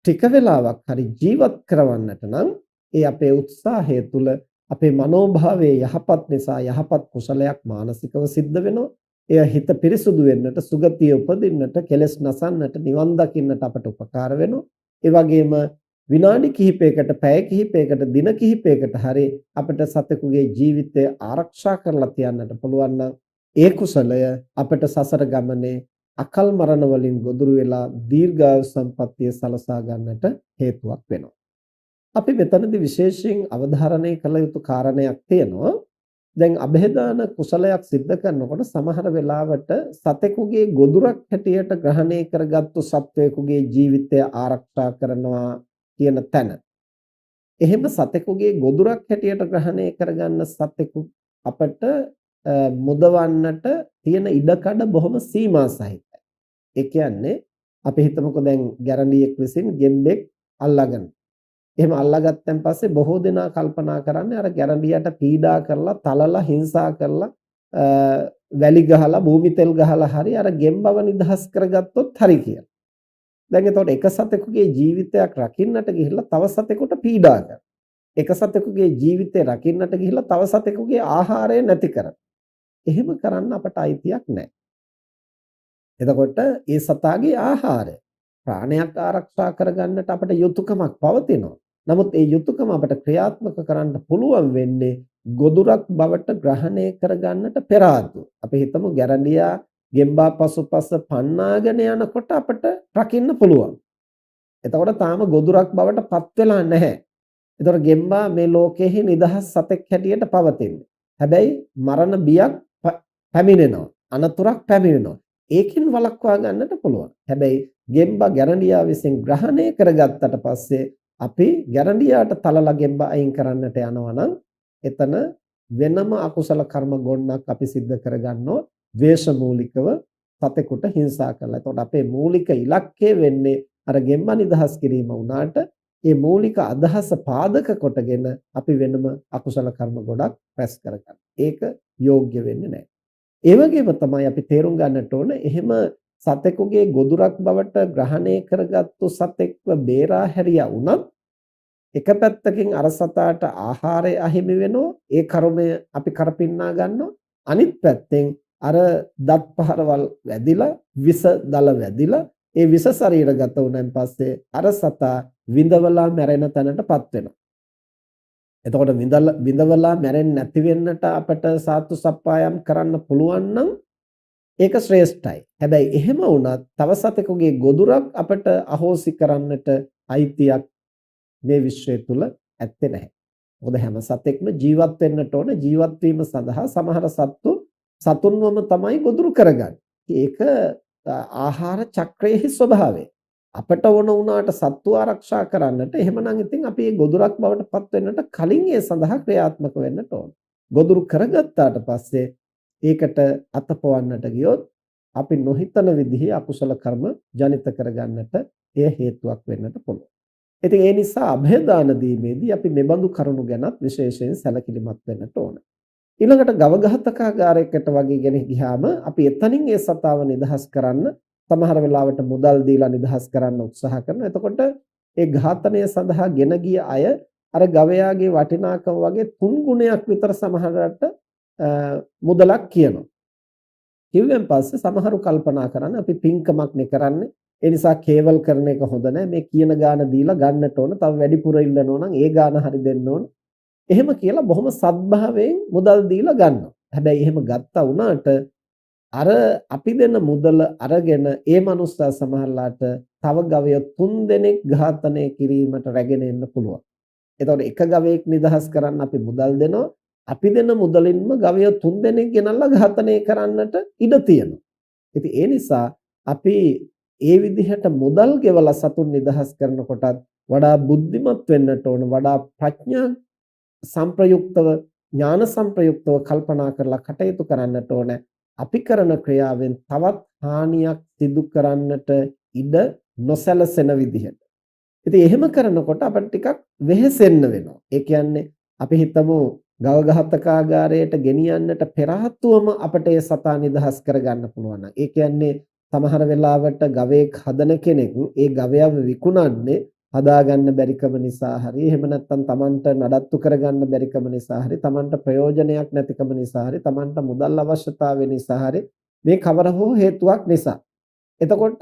ටික වෙලාවක් හරි ජීවත් කරවන්නට නම් ඒ අපේ උත්සාහය තුළ අපේ මනෝභාවයේ යහපත් නිසා යහපත් කුසලයක් මානසිකව සිද්ධ වෙනවා. එය හිත පිරිසුදු වෙන්නට, සුගතිය උපදින්නට, කෙලෙස් නසන්නට, නිවන් දකින්නට අපට උපකාර වෙනවා. ඒ වගේම විනාඩි කිහිපයකට, පැය කිහිපයකට, දින කිහිපයකට හරි අපිට සතෙකුගේ ජීවිතය ආරක්ෂා කරලා තියන්නට පුළුවන් නම් ඒ කුසලය අපිට සසර ගමනේ අකල් මරණ වලින් ගොදුරු වෙලා දීර්ඝායු සම්පන්නිය සලසා ගන්නට හේතුවක් වෙනවා. අපි මෙතනදී විශේෂයෙන් අවධාරණය කළ යුතු කාරණයක් තියෙනවා. දැන් અભේදාන කුසලයක් සිද්ධ කරනකොට සමහර වෙලාවට සතෙකුගේ ගොදුරක් හැටියට ග්‍රහණය කරගත්තු සත්වයෙකුගේ ජීවිතය ආරක්ෂා කරනවා කියන තැන. එහෙම සතෙකුගේ ගොදුරක් හැටියට ග්‍රහණය කරගන්න සතෙකු අපට මුදවන්නට තියෙන ඉඩකඩ බොහොම සීමා සහිතයි. ඒ කියන්නේ අපි හිතමුකෝ දැන් ගැරන්ඩියෙක් විසින් ගෙම්බෙක් අල්ලගන්න. එහෙම අල්ලාගත්තන් පස්සේ බොහෝ දෙනා කල්පනා කරන්නේ අර ගැරන්ඩියට පීඩා කරලා, තලලා, හිංසා කරලා, වැලි ගහලා, භූමි තෙල් ගහලා හරි අර ගෙම්බව නිදහස් කරගත්තොත් හරි කියලා. දැන් එතකොට එක සතෙකුගේ ජීවිතයක් රකින්නට ගිහිල්ලා තව සතෙකුට පීඩා කරනවා. එක සතෙකුගේ ජීවිතය රකින්නට ගිහිල්ලා තව සතෙකුගේ ආහාරය නැති කරනවා. එහෙම කරන්න අපට අයිතියක් නැහැ. එතකොට ඒ සතාගේ ආහාරය, ප්‍රාණයක් ආරක්ෂා කරගන්නට අපට යුතුයකමක් පවතිනවා. නමුත් ඒ යුතුයකම අපට ක්‍රියාත්මක කරන්න පුළුවන් වෙන්නේ ගොදුරක් බවට ග්‍රහණය කරගන්නට පෙර ආතුව. අපි හිතමු ගැරන්ඩියා ගෙම්බා පසුපස පන්නාගෙන යනකොට අපට රකින්න පුළුවන්. එතකොට තාම ගොදුරක් බවට පත් වෙලා නැහැ. ඒතර ගෙම්බා මේ ලෝකෙහි නිදහස් සතෙක් හැටියට පවතින්නේ. හැබැයි මරණ බියක් පැමිණෙනවා. අනතුරක් පැමිණෙනවා. ඒකෙන් වළක්වා ගන්නට පුළුවන්. හැබැයි ගෙම්බා ගැරන්ඩියා විසින් ග්‍රහණය කරගත්තට පස්සේ අපි ගැරන්ඩියාට තලලා ගෙම්බා අයින් කරන්නට යනවා නම් එතන වෙනම අකුසල කර්ම ගොන්නක් අපි සිද්ධ කරගන්නෝ ද්වේෂ මූලිකව සතෙකුට හිංසා කළා. එතකොට අපේ මූලික ඉලක්කය වෙන්නේ අර ගෙම්බා නිදහස් කිරීම වුණාට ඒ මූලික අදහස පාදක කොටගෙන අපි වෙනම අකුසල කර්ම ගොඩක් රැස් කරගන්න. ඒක යෝග්‍ය වෙන්නේ නැහැ. ඒ වගේම තමයි අපි තේරුම් ගන්නට ඕන එහෙම සතෙකුගේ ගොදුරක් බවට ග්‍රහණය කරගත්තු සතෙක්ව බේරා හැරියා වුණත් එක පැත්තකින් අර සතාට ආහාරය අහිමි වෙනවා ඒ කර්මය අපි කරපින්නා ගන්නවා අනිත් පැත්තෙන් අර දත් පහරවල් වැදිලා විස දල වැදිලා ඒ විස ශරීරගත වුණාන් පස්සේ අර සතා විඳවලා මැරෙන තැනටපත් වෙනවා. එතකොට විඳවලා මැරෙන්නේ නැති වෙන්නට අපට සාතු සප්පායම් කරන්න පුළුවන් නම් ඒක ශ්‍රේෂ්ඨයි. හැබැයි එහෙම වුණත් තව සතෙකුගේ ගොදුරක් අපට අහෝසි කරන්නට අයිතියක් මේ විශ්වය තුල ඇත්තේ නැහැ. මොකද හැම සතෙක්ම ජීවත් වෙන්නට ඕන ජීවත් වීම සඳහා සමහර සත්තු සතුන්වම තමයි ගොදුරු කරගන්නේ. ඒක ආහාර චක්‍රයේ ස්වභාවය. අපට වුණ උනාට සත්තු ආරක්ෂා කරන්නට එහෙමනම් ඉතින් අපි මේ ගොදුරක් බවට පත් වෙන්නට කලින් ඒ සඳහා ක්‍රියාත්මක වෙන්නට ඕන. ගොදුරු කරගත්තාට පස්සේ ඒකට අතපවන්නට ගියොත් අපි නොහිතන විදිහේ අකුසල කර්ම ජනිත කරගන්නට එය හේතුවක් වෙන්නට පුළුවන්. ඉතින් ඒ නිසා અભය දාන දීමේදී අපි මෙබඳු කරුණු ගැනත් විශේෂයෙන් සැලකිලිමත් වෙන්නට ඕන. ඊළඟට ගවඝාතකාගාරයකට වගේ ගෙන ගියාම අපි එතනින් ඒ සතාව නිදහස් කරන්න සමහර වෙලාවට මුදල් දීලා නිදහස් කරන්න උත්සාහ කරනවා. එතකොට ඒ ඝාතනය සඳහා ගෙන ගිය අය අර ගවයාගේ වටිනාකම වගේ 3 ගුණයක් විතර සමහරකට මුදලක් කියනවා. කිව්වෙන් පස්සේ සමහරු කල්පනා කරන්නේ අපි පින්කමක් නේ කරන්නේ. ඒ නිසා කේවල් කරන එක හොඳ නැහැ. මේ කියන ගාන දීලා ගන්නට ඕන. තව වැඩිපුර ඉල්ලනවා නම් ඒ ගාන හරි දෙන්න ඕන. එහෙම කියලා බොහොම සත්භාවයෙන් මුදල් දීලා ගන්නවා. හැබැයි එහෙම ගත්තා වුණාට අර අපි දෙන මුදල අරගෙන ඒ මනුස්සා සමහරලාට තව ගවය 3 දෙනෙක් ඝාතනය කිරීමට රැගෙන එන්න පුළුවන්. එතකොට එක ගවයෙක් නිදහස් කරන්න අපි මුදල් දෙනවා. අපි දෙන මුදලින්ම ගවය 3 දෙනෙක් ගෙනල්ලා ඝාතනය කරන්නට ඉඩ තියෙනවා. ඉතින් ඒ නිසා අපි ඒ විදිහට මුදල් ගෙවලා සතුන් නිදහස් කරනකොටත් වඩා බුද්ධිමත් වෙන්නට ඕන, වඩා ප්‍රඥා සංප්‍රයුක්තව ඥාන සංප්‍රයුක්තව කල්පනා කරලා කටයුතු කරන්නට ඕන. අපි කරන ක්‍රියාවෙන් තවත් හානියක් සිදු කරන්නට ඉඩ නොසැලසෙන විදිහට. ඉතින් එහෙම කරනකොට අපිට ටිකක් වෙහෙසෙන්න වෙනවා. ඒ කියන්නේ අපි හිතමු ගවඝාතකාගාරයට ගෙනියන්නට පෙර ආතුවම අපිට ඒ සතා නිදහස් කරගන්න පුළුවන්. ඒ කියන්නේ සමහර වෙලාවට ගවයෙක් හදන කෙනෙක් ඒ ගවයව විකුණන්නේ හදාගන්න බැරිකම නිසා හරි එහෙම නැත්නම් Tamanට නඩත්තු කරගන්න බැරිකම නිසා හරි Tamanට ප්‍රයෝජනයක් නැතිකම නිසා හරි Tamanට මුදල් අවශ්‍යතාවය නිසා හරි මේ කවර හෝ හේතුවක් නිසා එතකොට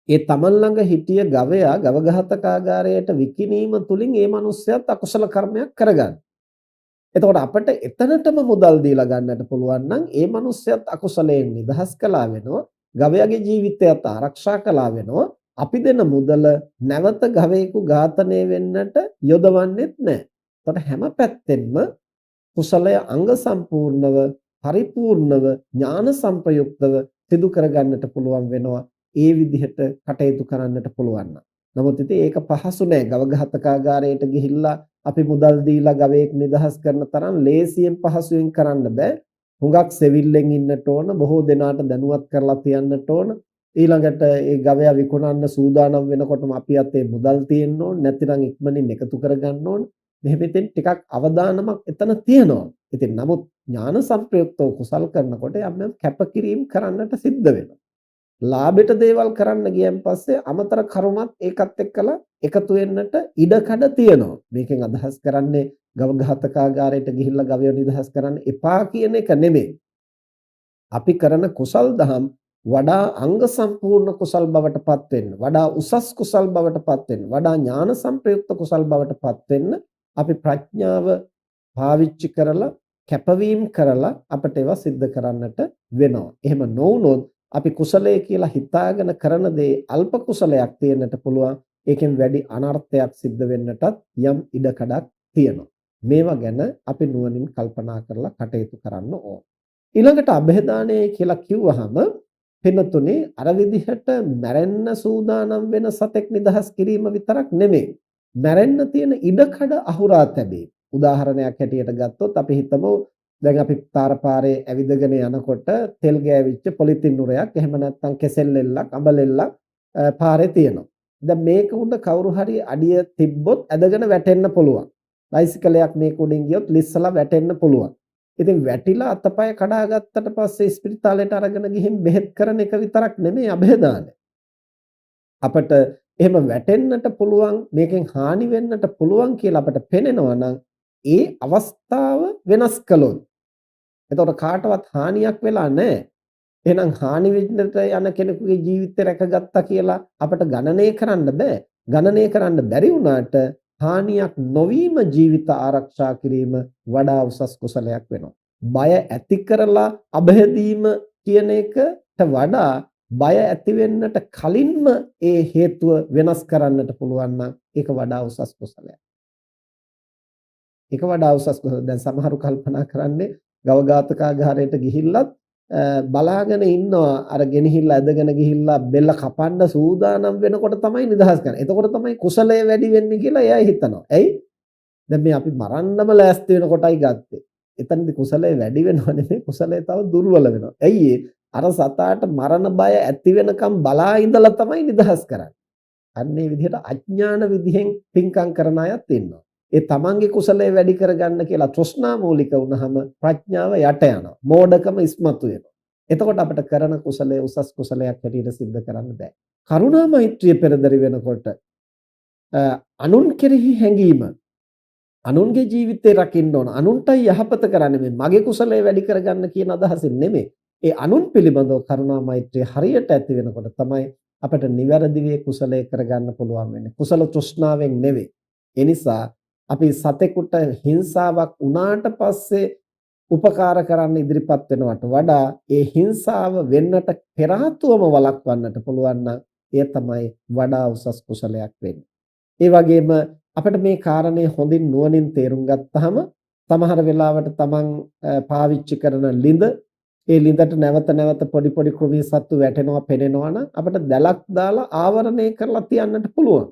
ඒ Taman ළඟ හිටිය ගවයා ගවඝාතකාගාරයට විකිණීම තුලින් ඒ මිනිස්සයාත් අකුසල කර්මයක් කරගන්න. එතකොට අපිට එතනටම මුදල් දීලා ගන්නට පුළුවන් නම් ඒ මිනිස්සයාත් අකුසලයෙන් නිදහස් කළා වෙනවා. ගවයාගේ ජීවිතයත් ආරක්ෂා කළා වෙනවා. අපි දෙන මුදල නැවත ගවයෙකු ඝාතනය වෙන්නට යොදවන්නෙත් නැහැ. එතකොට හැම පැත්තෙන්ම කුසලය අංග සම්පූර්ණව පරිපූර්ණව ඥාන සංප්‍රයුක්තව සිදු කරගන්නට පුළුවන් වෙනවා. ඒ විදිහට කටයුතු කරන්නට පුළුවන් නම්. නමුත් ඉතින් ඒක පහසු නෑ. ගවඝාතකාගාරයට ගිහිල්ලා අපි මුදල් දීලා ගවයෙක් නිදහස් කරන තරම් ලේසියෙන් පහසුවෙන් කරන්න බෑ. හුඟක් සෙවිල්ලෙන් ඉන්නට ඕන, බොහෝ දෙනාට දැනුවත් කරලා තියන්නට ඕන. ඊළඟට ඒ ගවයා විකුණන්න සූදානම් වෙනකොටම අපි අතේ මුදල් තියෙන්න ඕන, නැතිනම් ඉක්මනින් එකතු කරගන්න ඕන. මෙහෙම ඉතින් ටිකක් අවදානමක් එතන තියෙනවා. ඉතින් නමුත් ඥාන සංප්‍රයුක්තව කුසල් කරනකොට යම් කැපකිරීම කරන්නට සිද්ධ වෙනවා. ලාභයට දේවල් කරන්න ගියන් පස්සේ අමතර කරුණත් ඒකත් එක්කලා එකතු වෙන්නට ඉඩකඩ තියෙනවා. මේකෙන් අදහස් කරන්නේ ගවඝාතකාගාරයට ගිහිල්ලා ගවය නිදහස් කරන්න එපා කියන එක නෙමෙයි. අපි කරන කුසල් දහම් වඩා අංග සම්පූර්ණ කුසල් බවට පත් වෙන්න, වඩා උසස් කුසල් බවට පත් වෙන්න, වඩා ඥාන සංප්‍රයුක්ත කුසල් බවට පත් වෙන්න අපි ප්‍රඥාව පාවිච්චි කරලා කැපවීම කරලා අපට ඒවා සිද්ධ කරන්නට වෙනවා. එහෙම නොවුනොත් අපි කුසලයේ කියලා හිතාගෙන කරන දේ අල්ප කුසලයක් තියෙන්නට පුළුවන්. ඒකෙන් වැඩි අනර්ථයක් සිද්ධ වෙන්නටත් යම් ඉඩකඩක් තියෙනවා. මේවා ගැන අපි නුවණින් කල්පනා කරලා කටයුතු කරන්න ඕන. ඊළඟට અભේදානය කියලා කිව්වහම පින්නතුනේ අර විදිහට මැරෙන්න සූදානම් වෙන සතෙක් නිදහස් කිරීම විතරක් නෙමෙයි. මැරෙන්න තියෙන ඉඩකඩ අහුරා තැබීම. උදාහරණයක් හැටියට ගත්තොත් අපි හිතමු දැන් අපි තාරපාරේ ඇවිදගෙන යනකොට තෙල් ගෑවිච්ච පොලිතින් නුරයක් එහෙම නැත්නම් කෙසෙල් එල්ලක් අඹ එල්ලක් පාරේ තියෙනවා. දැන් මේක උඩ කවුරු හරි අඩිය තිබ්බොත් ඇදගෙන වැටෙන්න පුළුවන්. බයිසිකලයක් මේක උඩින් ගියොත් ලිස්සලා වැටෙන්න පුළුවන්. ඉතින් වැටිලා අතපය කඩාගත්තට පස්සේ ස්පිරිතාලයට අරගෙන ගිහින් බෙහෙත් කරන එක විතරක් නෙමෙයි અભේදානය. අපිට එහෙම වැටෙන්නට පුළුවන් මේකෙන් හානි වෙන්නට පුළුවන් කියලා අපිට පේනවා නම් ඒ අවස්ථාව වෙනස් කළොත් එතකොට කාටවත් හානියක් වෙලා නැහැ. එහෙනම් හානි වෙන්නට යන කෙනෙකුගේ ජීවිතය රැකගත්තා කියලා අපිට ගණනය කරන්න බෑ. ගණනය කරන්න බැරි වුණාට හානියක් නොවීම ජීවිත ආරක්ෂා කිරීම වඩා උසස් කුසලයක් වෙනවා. බය ඇති කරලා අභය දීම කියන එකට වඩා බය ඇති වෙන්නට කලින්ම ඒ හේතුව වෙනස් කරන්නට පුළුවන් නම් ඒක වඩා උසස් කුසලයක්. ඒක වඩා උසස් කුසලයක්. දැන් සමහරු කල්පනා කරන්නේ ගව ඝාතකාගාරයට ගිහිල්ලත් බලාගෙන ඉන්නවා අර ගෙනහිල්ලා ඇදගෙන ගිහිල්ලා බෙල්ල කපන්න සූදානම් වෙනකොට තමයි නිදහස් කරන්නේ. එතකොට තමයි කුසලය වැඩි වෙන්නේ කියලා එයා හිතනවා. ඇයි? දැන් මේ අපි මරන්නම ලෑස්ති වෙන කොටයි ගත්තේ. එතනදී කුසලය වැඩි වෙනව නෙමෙයි කුසලය තව දුර්වල වෙනවා. ඇයි අර සතාට මරණ බය ඇති වෙනකම් බලා ඉඳලා තමයි නිදහස් කරන්නේ. අන්න ඒ විදිහට අඥාන විදිහෙන් පින්කම් කරන අයත් ඉන්නවා. ඒ තමන්ගේ කුසලය වැඩි කරගන්න කියලා තෘෂ්ණා මූලික වුණාම ප්‍රඥාව යට යනවා. මෝඩකම ඉස්මතු වෙනවා. එතකොට අපිට කරන කුසලයේ උසස් කුසලයක් හැටියට සිද්ධ කරන්න බෑ. කරුණා මෛත්‍රිය පෙරදරි වෙනකොට අනුන් කෙරෙහි හැඟීම අනුන්ගේ ජීවිතේ රකින්න ඕන. අනුන්ටයි යහපත කරන්නේ මේ මගේ කුසලයේ වැඩි කරගන්න කියන අදහසින් නෙමෙයි. ඒ අනුන් පිළිබඳව කරුණා මෛත්‍රිය හරියට ඇති වෙනකොට තමයි අපිට නිවැරදිව කුසලයේ කරගන්න පුළුවන් වෙන්නේ. කුසල තෘෂ්ණාවෙන් නෙවෙයි. ඒ නිසා අපි සතෙකුට හිංසාවක් වුණාට පස්සේ උපකාර කරන්න ඉදිරිපත් වෙනවට වඩා ඒ හිංසාව වෙන්නට පෙර ආතුවම වළක්වන්නට පුළුවන් නම් එය තමයි වඩා උසස් කුසලයක් වෙන්නේ. ඒ වගේම අපිට මේ කාරණේ හොඳින් නුවණින් තේරුම් ගත්තාම සමහර වෙලාවට තමන් පාවිච්චි කරන ලිඳ ඒ ලිඳට නැවත නැවත පොඩි පොඩි ක්‍රමී සත්තු වැටෙනවා පෙනෙනවා නම් අපිට දැලක් දාලා ආවරණය කරලා තියන්නට පුළුවන්.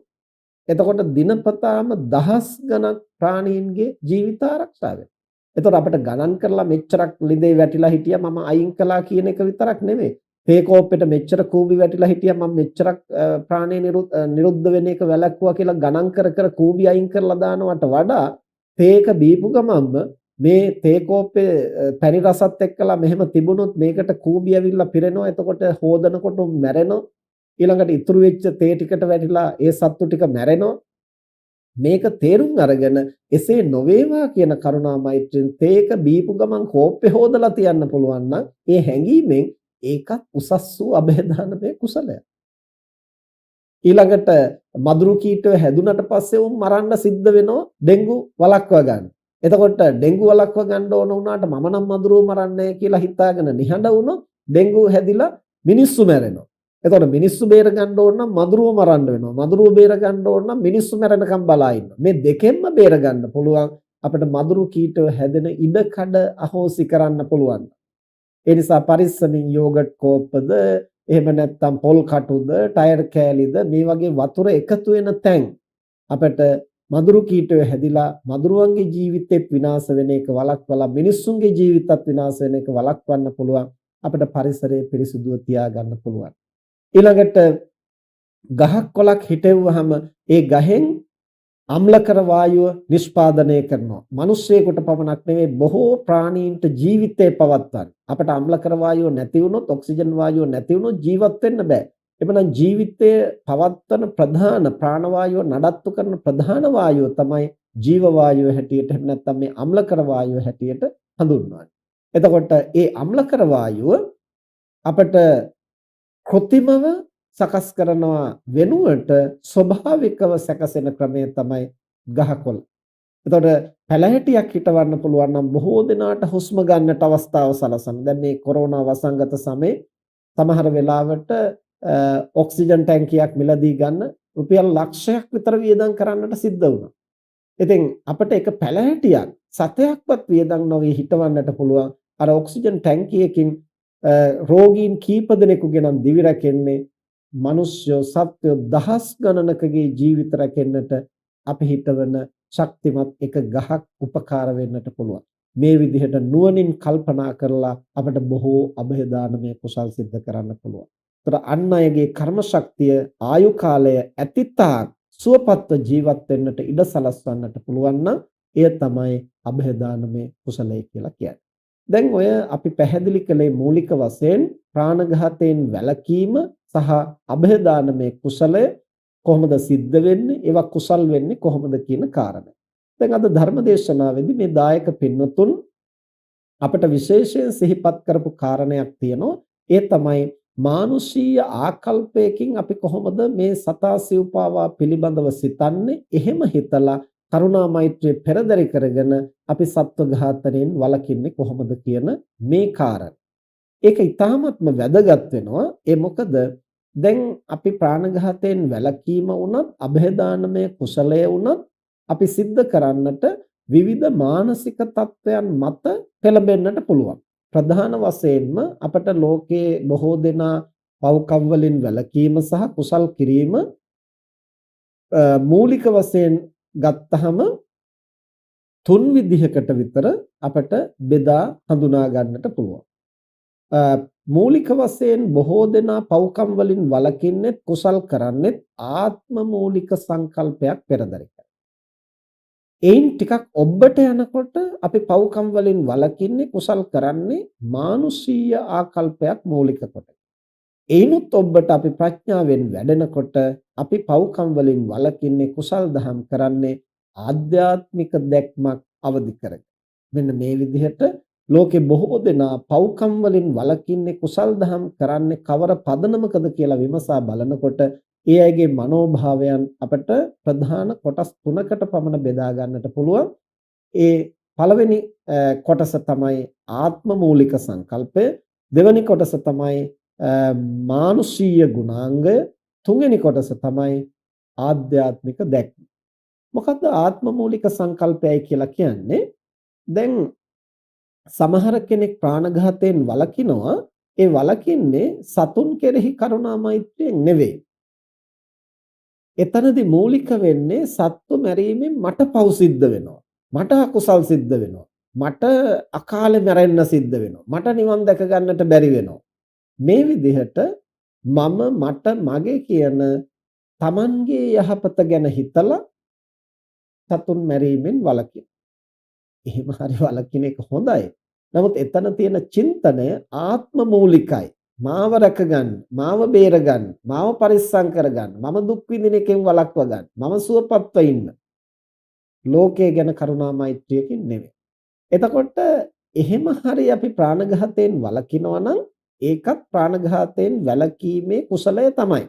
එතකොට දිනපතාම දහස් ගණන් ප්‍රාණීන්ගේ ජීවිත ආරක්ෂා වෙනවා. එතකොට අපිට ගණන් කරලා මෙච්චරක් ලිඳේ වැටිලා හිටියා මම අයින් කළා කියන එක විතරක් නෙමෙයි. තේකෝප්පෙට මෙච්චර කූඹි වැටිලා හිටියා මම මෙච්චරක් ප්‍රාණය නිරුද්ධ වෙන එක වැළැක්වුවා කියලා ගණන් කර කර කූඹි අයින් කරලා දානවට වඩා තේක බීපු ගමන්ම මේ තේකෝප්පේ පැණි රසත් එක්කලා මෙහෙම තිබුණොත් මේකට කූඹි ඇවිල්ලා පිරෙනවා. එතකොට හොදනකොට මැරෙනවා. ඊළඟට ඉතුරු වෙච්ච තේ ටිකට වැටිලා ඒ සත්තු ටික මැරෙනවා. මේක තේරුම් අරගෙන එසේ නොවේවා කියන කරුණා මෛත්‍රියෙන් තේක බීපු ගමන් කෝප්පේ හොදලා තියන්න පුළුවන් නම් ඒ හැඟීමෙන් ඒකත් උසස් වූ અભේදානමය කුසලයක්. ඊළඟට මදුරු කීටය හැදුනට පස්සේ උන් මරන්න සිද්ධ වෙනවා ඩෙන්ගු වළක්වා ගන්න. එතකොට ඩෙන්ගු වළක්වා ගන්න ඕන වුණාට මම නම් මදුරුව මරන්නේ කියලා හිතාගෙන නිහඬ වුණොත් ඩෙන්ගු හැදිලා මිනිස්සු මැරෙනවා. එතකොට මිනිස්සු බේර ගන්න ඕන නම් මදුරුව මරන්න වෙනවා. මදුරුව බේර ගන්න ඕන නම් මිනිස්සු මැරෙනකම් බලා ඉන්න. මේ දෙකෙන්ම බේර ගන්න පුළුවන් අපිට මදුරු කීටය හැදෙන ඉඩ කඩ අහෝසි කරන්න පුළුවන්. ඒ නිසා පරිස්සමින් යෝගට් කෝප්පද එහෙම නැත්නම් පොල් කටුද ටයර් කෑලිද මේ වගේ වතුර එකතු වෙන තැන් අපිට මදුරු කීටය හැදිලා මදුරුවන්ගේ ජීවිතෙත් විනාශ වෙන එක වළක්වලා මිනිස්සුන්ගේ ජීවිතත් විනාශ වෙන එක වළක්වන්න පුළුවන්. අපිට පරිසරය පිරිසිදුව තියාගන්න පුළුවන්. ඊළඟට ගහක් කොළක් හිටෙව්වහම ඒ ගහෙන් අම්ලකර වායුව නිෂ්පාදනය කරනවා. මිනිස්සෙකුට පමණක් නෙවෙයි බොහෝ ප්‍රාණීන්ට ජීවිතේ පවත්වන. අපිට අම්ලකර වායුව නැති වුණොත් ඔක්සිජන් වායුව නැති වුණොත් ජීවත් වෙන්න බෑ. එබැවින් ජීවිතය පවත්වන ප්‍රධාන ප්‍රාණ වායුව නඩත්තු කරන ප්‍රධාන වායුව තමයි ජීව වායුව හැටියට එහෙම නැත්නම් මේ අම්ලකර වායුව හැටියට හඳුන්වන්නේ. එතකොට ඒ අම්ලකර වායුව අපිට කෘත්‍රිමව සකස් කරනවා වෙනුවට ස්වභාවිකව සකසෙන ක්‍රමය තමයි ගහකොළ. එතකොට පැලහැටියක් හිටවන්න පුළුවන් නම් බොහෝ දෙනාට හුස්ම ගන්නට අවස්ථාව සලසන. දැන් මේ කොරෝනා වසංගත සමයේ සමහර වෙලාවට ඔක්සිජන් ටැංකියක් මිලදී ගන්න රුපියල් ලක්ෂයක් විතර වියදම් කරන්නට සිද්ධ වුණා. ඉතින් අපිට එක පැලෑටියක් සතයක්වත් වියදම් නොවි හිටවන්නට පුළුවන්. අර ඔක්සිජන් ටැංකියකින් රෝගීන් කීප දෙනෙකු ගෙනම් දිවි රැකෙන්නේ මිනිස්සු සත්වෝ දහස් ගණනකගේ ජීවිත රැකෙන්නට අපි හිතවන ශක්තිමත් එක ගහක් උපකාර වෙන්නට පුළුවන්. මේ විදිහට නුවණින් කල්පනා කරලා අපිට බොහෝ અભේදානමය කුසල් සිද්ධ කරන්න පුළුවන්. ඒතර අන් අයගේ කර්ම ශක්තිය ආයු කාලය ඇතිතාක් සුවපත්ව ජීවත් වෙන්නට ඉඩ සලස්වන්නට පුළුවන් නම් එය තමයි અભේදානමය කුසලය කියලා කියන්නේ. දැන් ඔය අපි පැහැදිලි කළේ මූලික වශයෙන් ප්‍රාණඝාතයෙන් වැළකීම සහ અભේදානමය කුසලය කොහොමද සිද්ධ වෙන්නේ? ඒවා කුසල් වෙන්නේ කොහොමද කියන කාරණය. දැන් අද ධර්මදේශනාවේදී මේ දායක පින්වතුන් අපිට විශේෂයෙන් සිහිපත් කරපු කාරණයක් තියෙනවා. ඒ තමයි මානුෂීය ආකල්පයකින් අපි කොහොමද මේ සතා සිව්පාවා පිළිබඳව සිතන්නේ? එහෙම හිතලා කරුණා මෛත්‍රිය පෙරදරි කරගෙන අපි සත්ව ඝාතනයෙන් වළකින්නේ කොහොමද කියන මේ කාරණය. ඒක ඊටාත්ම වැදගත් වෙනවා. ඒ මොකද දැන් අපි ප්‍රාණඝාතයෙන් වැළකීම වුණත් અભේදානමය කුසලය වුණත් අපි සිද්ධ කරන්නට විවිධ මානසික තත්වයන් මත පෙළඹෙන්නට පුළුවන්. ප්‍රධාන වශයෙන්ම අපට ලෝකයේ බොහෝ දෙනා පව්කම් වලින් වැළකීම සහ කුසල් කිරීම මූලික වශයෙන් ගත්තහම තුන් විදිහකට විතර අපට බෙදා හඳුනා ගන්නට පුළුවන්. මූලික වශයෙන් බොහෝ දෙනා පව්කම් වලින් වළකින්නේ කුසල් කරන්නේ ආත්ම මූලික සංකල්පයක් පෙරදරි කරගෙන. එයින් ටිකක් ඔබට යනකොට අපි පව්කම් වලින් වළකින්නේ කුසල් කරන්නේ මානුෂීය ආකල්පයක් මූලික කොට. එයිනුත් ඔබට අපි ප්‍රඥාවෙන් වැඩෙනකොට අපි පව්කම් වලින් වළකින්නේ කුසල් දහම් කරන්නේ ආධ්‍යාත්මික දැක්මක් අවදි කරගෙන. මෙන්න මේ විදිහට ලෝකේ බොහෝ දෙනා පව්කම් වලින් වළකින්නේ කුසල් දහම් කරන්නේ කවර පදනමකද කියලා විමසා බලනකොට ඒ අයගේ මනෝභාවයන් අපට ප්‍රධාන කොටස් තුනකට පමණ බෙදා ගන්නට පුළුවන්. ඒ පළවෙනි කොටස තමයි ආත්ම මූලික සංකල්පය, දෙවෙනි කොටස තමයි මානුෂීය ගුණාංගය, තුන්වෙනි කොටස තමයි ආධ්‍යාත්මික දැක්ම. මොකද්ද ආත්ම මූලික සංකල්පයයි කියලා කියන්නේ? දැන් සමහර කෙනෙක් ප්‍රාණඝාතයෙන් වළකිනවා. ඒ වළකින්නේ සතුන් කෙරෙහි කරුණා මෛත්‍රියෙන් නෙවෙයි. එතනදී මූලික වෙන්නේ සත්තු මැරීමෙන් මට පව් සිද්ධ වෙනවා. මට අකුසල් සිද්ධ වෙනවා. මට අකාලේ මැරෙන්න සිද්ධ වෙනවා. මට නිවන් දැක ගන්නට බැරි වෙනවා. මේ විදිහට මට මගේ කියන Tamanගේ යහපත ගැන හිතලා සතුන් මැරීමෙන් වළකින. එහෙම හරි වළකින එක හොඳයි. නමුත් එතන තියෙන චින්තනය ආත්ම මූලිකයි. මාව රැකගන්න, මාව බේරගන්න, මාව පරිස්සම් කරගන්න, මම දුක් විඳින එකෙන් වළක්ව ගන්න, මම සුවපත්ව ඉන්න. ලෝකයේ ගැන කරුණා මෛත්‍රියකින් නෙවෙයි. එතකොට එහෙම හරි අපි ප්‍රාණඝාතයෙන් වළකිනවා නම් ඒකත් ප්‍රාණඝාතයෙන් වැළකීමේ කුසලය තමයි.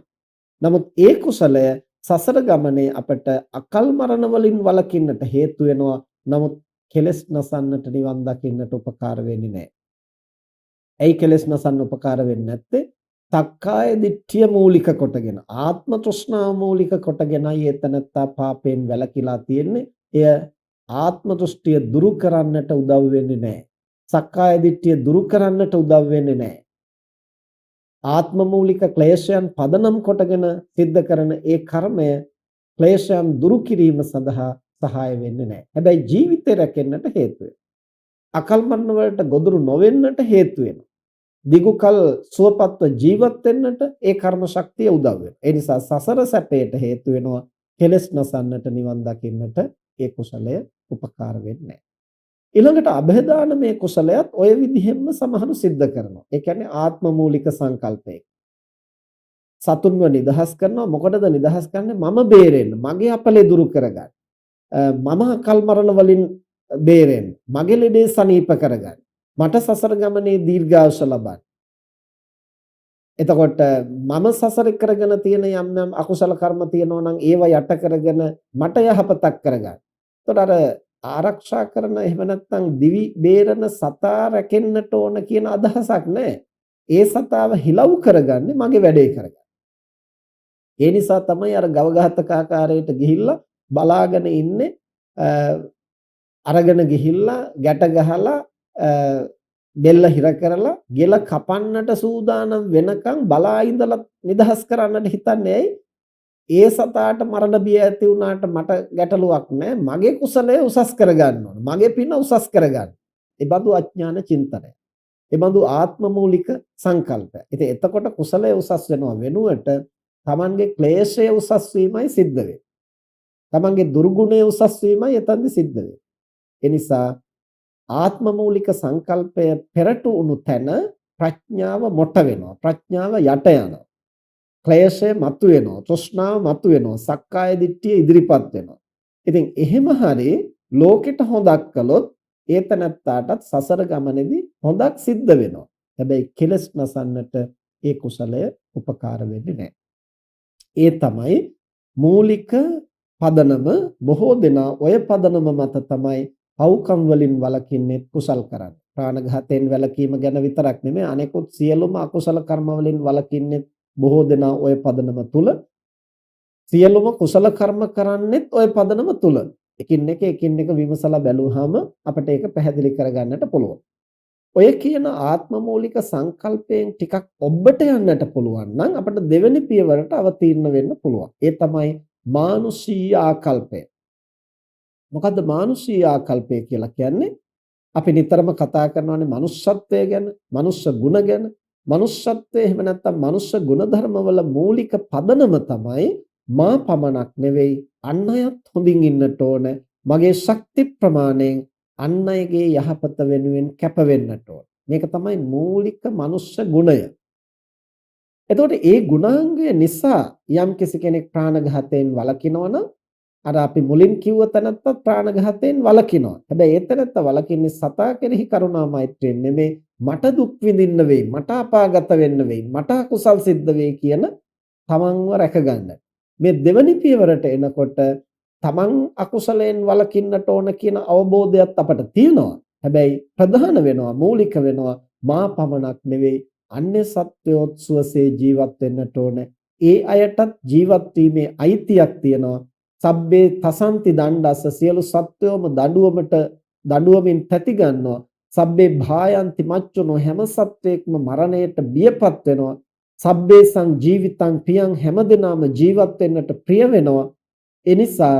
නමුත් ඒ කුසලය සසර ගමනේ අපට අකල් මරණ වලින් වළකින්නට හේතු වෙනවා. නමුත් කෙලස් නසන්නට නිවන් දකින්නට උපකාර වෙන්නේ නැහැ. ඇයි කෙලස් නසන්න උපකාර වෙන්නේ නැත්තේ? තක්කාය දිට්ඨිය මූලික කොටගෙන ආත්ම තෘෂ්ණාව මූලික කොටගෙනයි එතනත්තා පාපයෙන් වැළකීලා තියෙන්නේ. එය ආත්ම දෘෂ්ටිය දුරු කරන්නට උදව් වෙන්නේ නැහැ. සක්කාය දිට්ඨිය දුරු කරන්නට උදව් වෙන්නේ නැහැ. ආත්ම මූලික ක්ලේශයන් පදනම් කොටගෙන සිද්ධ කරන ඒ කර්මය ක්ලේශයන් දුරු කිරීම සඳහා සහාය වෙන්නේ නැහැ. හැබැයි ජීවිතේ රැකෙන්නට හේතු වෙනවා. අකල් මරණ වලට ගොදුරු නොවෙන්නට හේතු වෙනවා. දිගුකල් සුවපත්ව ජීවත් වෙන්නට ඒ කර්ම ශක්තිය උදව් වෙනවා. ඒ නිසා සසර සැපයට හේතු වෙනවා. කෙලස් නසන්නට නිවන් දකින්නට ඒ කුසලය උපකාර වෙන්නේ නැහැ. ඊළඟට અભේදානමය කුසලයක් ඔය විදිහෙන්ම සමහරු සිද්ධ කරනවා. ඒ කියන්නේ ආත්ම මූලික සංකල්පයක. සතුන්ව නිදහස් කරනවා. මොකටද නිදහස් කරන්නේ? මම බේරෙන්න, මගේ අපලේ දුරු කරගන්න. මම අකල් මරණ වලින් බේරෙන්න, මගේ ලෙඩේ සනීප කරගන්න. මට සසර ගමනේ දීර්ඝායුෂ ලබන්න. එතකොට මම සසරේ කරගෙන තියෙන යම් යම් අකුසල කර්ම තියෙනවා නම් ඒව යට කරගෙන මට යහපතක් කරගන්න. එතකොට අර ආරක්ෂා කරන එහෙම නැත්නම් දිවි බේරන සතා රැකෙන්නට ඕන කියන අදහසක් නැහැ. ඒ සතාව හිලව් කරගන්නේ මගේ වැඩේ කරගන්න. ඒ නිසා තමයි අර ගව ඝාතක ආකාරයට ගිහිල්ලා බලාගෙන ඉන්නේ අරගෙන ගිහිල්ලා ගැට ගහලා බෙල්ල හිර කරලා ගෙල කපන්නට සූදානම් වෙනකන් බලා ඉඳලා නිදහස් කරන්නට හිතන්නේ ඇයි? ඒ සතාට මරණ බිය ඇති වුණාට මට ගැටලුවක් නැහැ. මගේ කුසලය උසස් කරගන්න ඕන. මගේ පින උසස් කරගන්න. ඒ බඳු අඥාන චින්තනය. ඒ බඳු ආත්ම මූලික සංකල්පය. ඉතින් එතකොට කුසලය උසස් වෙනවා වෙනුවට තමන්ගේ ක්ලේශය උසස් වීමයි සිද්ධ වෙන්නේ. තමන්ගේ දුර්ගුණය උසස් වීමයි එතනදි සිද්ධ වෙන්නේ. ඒ නිසා ආත්ම මූලික සංකල්පය පෙරට උණු තැන ප්‍රඥාව මොට වෙනවා. ප්‍රඥාව යට යනවා. ක්ලේශය මතුවෙනවා. තෘෂ්ණාව මතුවෙනවා. සක්කාය දිට්ඨිය ඉදිරිපත් වෙනවා. ඉතින් එහෙම හරි ලෝකෙට හොදක් කළොත් ඒතනත්තාටත් සසර ගමනේදී හොදක් සිද්ධ වෙනවා. හැබැයි කෙලස් නසන්නට ඒ කුසලය උපකාර වෙන්නේ නැහැ. ඒ තමයි මූලික පදනම. බොහෝ දෙනා ඔය පදනම මත තමයි පව්කම් වලින් වළකින්නේ කුසල් කරන්නේ. ප්‍රාණඝාතයෙන් වැළකීම ගැන විතරක් නෙමෙයි අනෙකුත් සියලුම අකුසල කර්ම වලින් වළකින්නේ බොහෝ දෙනා ඔය පදනම තුල. සියලුම කුසල කර්ම කරන්නේත් ඔය පදනම තුල. එකින් එක විමසලා බැලුවාම අපිට ඒක පැහැදිලි කරගන්නට පුළුවන්. ඔය කියන ආත්ම මූලික සංකල්පයෙන් ටිකක් ඔබට යන්නට පුළුවන් නම් අපිට දෙවෙනි පියවරට අවතීර්ණ වෙන්න පුළුවන්. ඒ තමයි මානුෂීය ආකල්පය. මොකද්ද මානුෂීය ආකල්පය කියලා කියන්නේ? අපි නිතරම කතා කරනවානේ මනුෂ්‍යත්වය ගැන, මනුෂ්‍ය ගුණ ගැන. මනුෂ්‍යත්වය එහෙම නැත්නම් මනුෂ්‍ය ගුණධර්ම වල මූලික පදනම තමයි මා පමණක් නෙවෙයි අන් අයත් හොඳින් ඉන්නට ඕන. මගේ ශක්ති ප්‍රමාණයෙන් අන් අයගේ යහපත වෙනුවෙන් කැප වෙන්නට ඕන. මේක තමයි මූලික මනුෂ්‍ය ගුණය. එතකොට ඒ ගුණාංගය නිසා යම් කෙනෙක් ප්‍රාණඝාතයෙන් වළකිනවා නම් අර අපි මුලින් කිව්ව තැනත්ත ප්‍රාණඝාතයෙන් වළකිනවා. හැබැයි ඒ තැනත්ත වළකින්නේ සතා කෙරෙහි කරුණා මෛත්‍රියෙන් නෙමෙයි මට දුක් විඳින්න වෙයි, මට අපාගත වෙන්න වෙයි, මට අකුසල් සිද්ධ වෙයි කියන තමන්ව රැකගන්න. මේ දෙවනි පියවරට එනකොට තමන් අකුසලයෙන් වළකින්නට ඕන කියන අවබෝධයත් අපට තියෙනවා. හැබැයි ප්‍රධාන වෙනවා, මූලික වෙනවා මා පමණක් නෙවෙයි අන්‍ය සත්වයෝත් සුවසේ ජීවත් වෙන්නට ඕන. ඒ අයටත් ජීවත් වීමේ අයිතියක් තියෙනවා. සබ්බේ තසන්ති දණ්ඩස්ස සියලු සත්වයෝම දඬුවමින් තැති ගන්නවා. සබ්බේ භායන්ති මච්චුනෝ හැම සත්වයක්ම මරණයට බියපත් වෙනවා. සබ්බේ සං ජීවිතං පියං හැමදෙනාම ජීවත් වෙන්නට ප්‍රිය වෙනවා. ඒ නිසා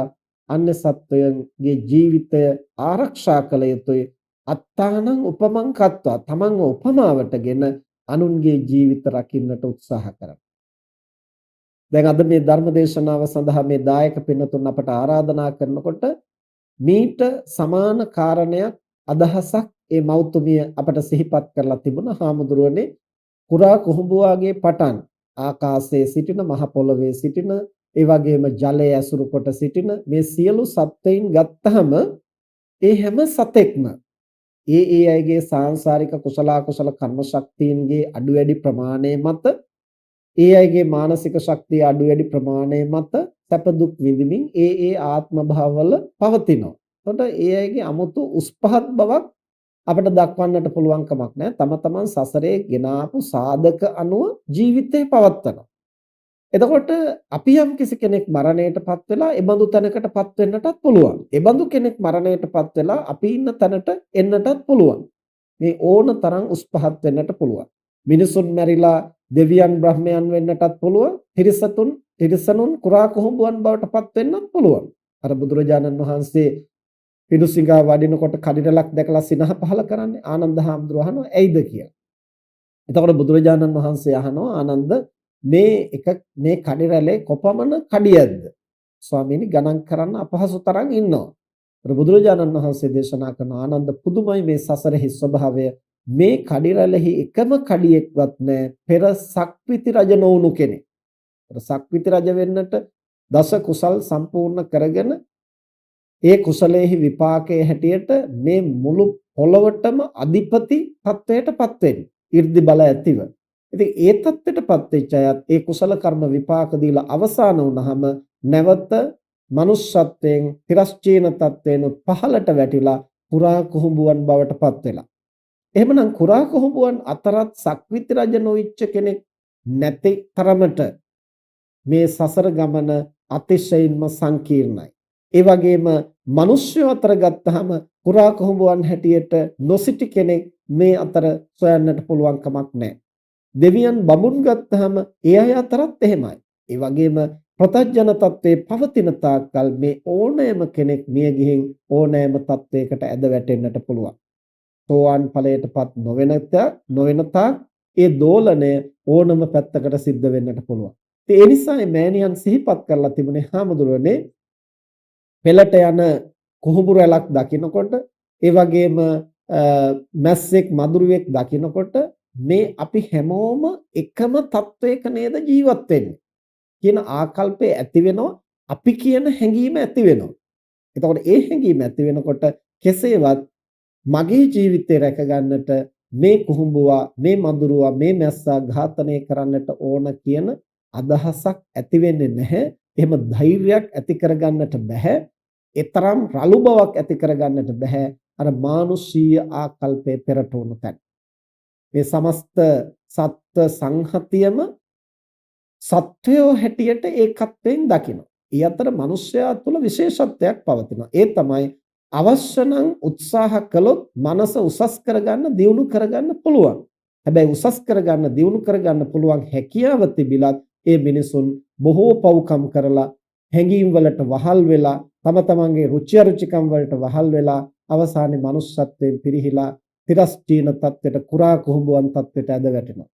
අන්‍ය සත්වයන්ගේ ජීවිතය ආරක්ෂා කළ යුතුයි. අත්තානං උපමං කତ୍වා තමන්ව උපමාවටගෙන අනුන්ගේ ජීවිත රකින්නට උත්සාහ කරනවා. දැන් අද මේ ධර්ම දේශනාව සඳහා මේ දායක පින්නතුන් අපට ආරාධනා කරනකොට මීට සමාන කාරණයක් අදහසක් ඒ මෞතුමිය අපට සිහිපත් කරලා තිබුණා. හාමුදුරුවනේ කුරා කුහුඹුවාගේ පටන් ආකාශයේ සිටින මහ පොළොවේ සිටින ඒ වගේම ජලය ඇසුරු කොට සිටින මේ සියලු සත්වයින් ගත්තහම ඒ හැම සතෙක්ම ඒ අයගේ සාංශාරික කුසල අකුසල කර්ම ශක්තියින්ගේ අඩු වැඩි ප්‍රමාණය මත ඒ අයගේ මානසික ශක්තිය අඩු වැඩි ප්‍රමාණය මත සැප දුක් විඳින්මින් ඒ ආත්ම භාවවල පවතිනවා. එතකොට ඒ අයගේ 아무තු උස් පහත් බවක් අපිට දක්වන්නට පුළුවන් කමක් නැහැ. තම තමන් සසරේ ගෙනාපු සාධක අනුව ජීවිතේ පවත්වනවා. එතකොට අපි යම් කෙනෙක් මරණයටපත් වෙලා ඒ බඳු තැනකටපත් වෙන්නටත් පුළුවන්. ඒ බඳු කෙනෙක් මරණයටපත් වෙලා අපි ඉන්න තැනට එන්නටත් පුළුවන්. මේ ඕන තරම් උස් පහත් වෙන්නට පුළුවන්. මිනිසුන් මැරිලා දෙවියන් බ්‍රහ්මයන් වෙන්නටත් පුළුවන්. තිරිසනුන් කුරා කුහුඹුවන් බවට පත් වෙන්නත් පුළුවන්. අර බුදුරජාණන් වහන්සේ පිඬුසිඟා වඩිනකොට කඩිරලක් දැකලා සිනහ පහල කරන්නේ ආනන්ද හාමුදුරුවෝ අහනවා ඇයිද කියලා. එතකොට බුදුරජාණන් වහන්සේ අහනවා ආනන්ද මේ කඩිරලේ කොපමණ කඩියක්ද? ස්වාමීනි ගණන් කරන්න අපහසු තරම් ඉන්නවා. ඒතර බුදුරජාණන් වහන්සේ දේශනා කරන ආනන්ද පුදුමයි මේ සසරෙහි ස්වභාවය. මේ කඩිරැළෙහි එකම කඩියෙක්වත් නැහැ පෙර සක්විති රජ නොවුණු කෙනෙක්. පෙර සක්විති රජ වෙන්නට දස කුසල් සම්පූර්ණ කරගෙන ඒ කුසලයේහි විපාකයේ හැටියට මේ මුළු පොළවටම අධිපති තත්වයටපත් වෙන්නේ. 이르දි බල ඇතිව. ඉතින් ඒ තත්ත්වයටපත් වෙච්ච අයත් ඒ කුසල කර්ම විපාක දීලා අවසාන වුණාම නැවත මනුෂ්‍යත්වයෙන් තිරස්චීන තත්වයෙන් පහළට වැටිලා කුරා කුහුඹුවන් බවටපත් වෙලා. එහෙමනම් කුරා කුහුඹුවන් අතරත් සක්විති රජ නොවිච්ච කෙනෙක් නැති තරමට මේ සසර ගමන අතිශයින්ම සංකීර්ණයි. ඒ වගේම මිනිස්සු අතර ගත්තාම කුරා කුහුඹුවන් හැටියට නොසිටි කෙනෙක් මේ අතර සොයන්නට පුළුවන් කමක් නැහැ. දෙවියන් බඹුන් ගත්තාම ඒ අය අතරත් එහෙමයි. ඒ වගේම ප්‍රතඥ තත්ත්වයේ පවතින තාක්කල් මේ ඕනෑම කෙනෙක් මිය ගිහින් ඕනෑම තත්ත්වයකට ඇද වැටෙන්නට පුළුවන්. සෝවාන් ඵලයටපත් නොවෙන තාක් ඒ දෝලණය ඕනම පැත්තකට සිද්ධ වෙන්නට පුළුවන්. ඒ නිසා මේ මෑණියන් සිහිපත් කරලා තිබුණේ හාමුදුරනේ පෙළට යන කුහුඹු රැලක් දකිනකොට ඒ වගේම මැස්සෙක් මදුරුවෙක් දකිනකොට මේ අපි හැමෝම එකම තත්වයක නේද ජීවත් වෙන්නේ කියන ආකල්පය ඇති වෙනවා අපි කියන හැඟීම ඇති වෙනවා. එතකොට ඒ හැඟීම ඇති වෙනකොට කෙසේවත් මගේ ජීවිතේ රැක ගන්නට මේ කුහුඹුවා මේ මදුරුවා මේ මැස්සා ඝාතනය කරන්නට ඕන කියන අදහසක් ඇති වෙන්නේ නැහැ. එහෙම ධෛර්යයක් ඇති කරගන්නට බෑ. ඒතරම් රළු බවක් ඇති කරගන්නට බෑ. අර මානුෂීය ආකල්පේ පෙරට වුණු තැන. මේ සමස්ත සත්ත්ව සංහතියම සත්වයෝ හැටියට ඒකත්වයෙන් දකිනවා. ඒ අතර මිනිස්යා තුළ විශේෂත්වයක් පවතිනවා. ඒ තමයි අවශ්‍ය නම් උත්සාහ කළොත් මනස උසස් කරගන්න, දියුණු කරගන්න පුළුවන්. හැබැයි උසස් කරගන්න, දියුණු කරගන්න පුළුවන් හැකියාව තිබිලත් ඒ මිනිසුන් බොහෝ පව්කම් කරලා හැඟීම් වලට වහල් වෙලා තම තමන්ගේ රුචි අරුචිකම් වලට වහල් වෙලා අවසානයේ manussත්වයෙන් පිරිහිලා තිරස්චීන තත්ත්වයට කුරා කුහුඹුවන් තත්ත්වයට ඇද වැටෙනවා.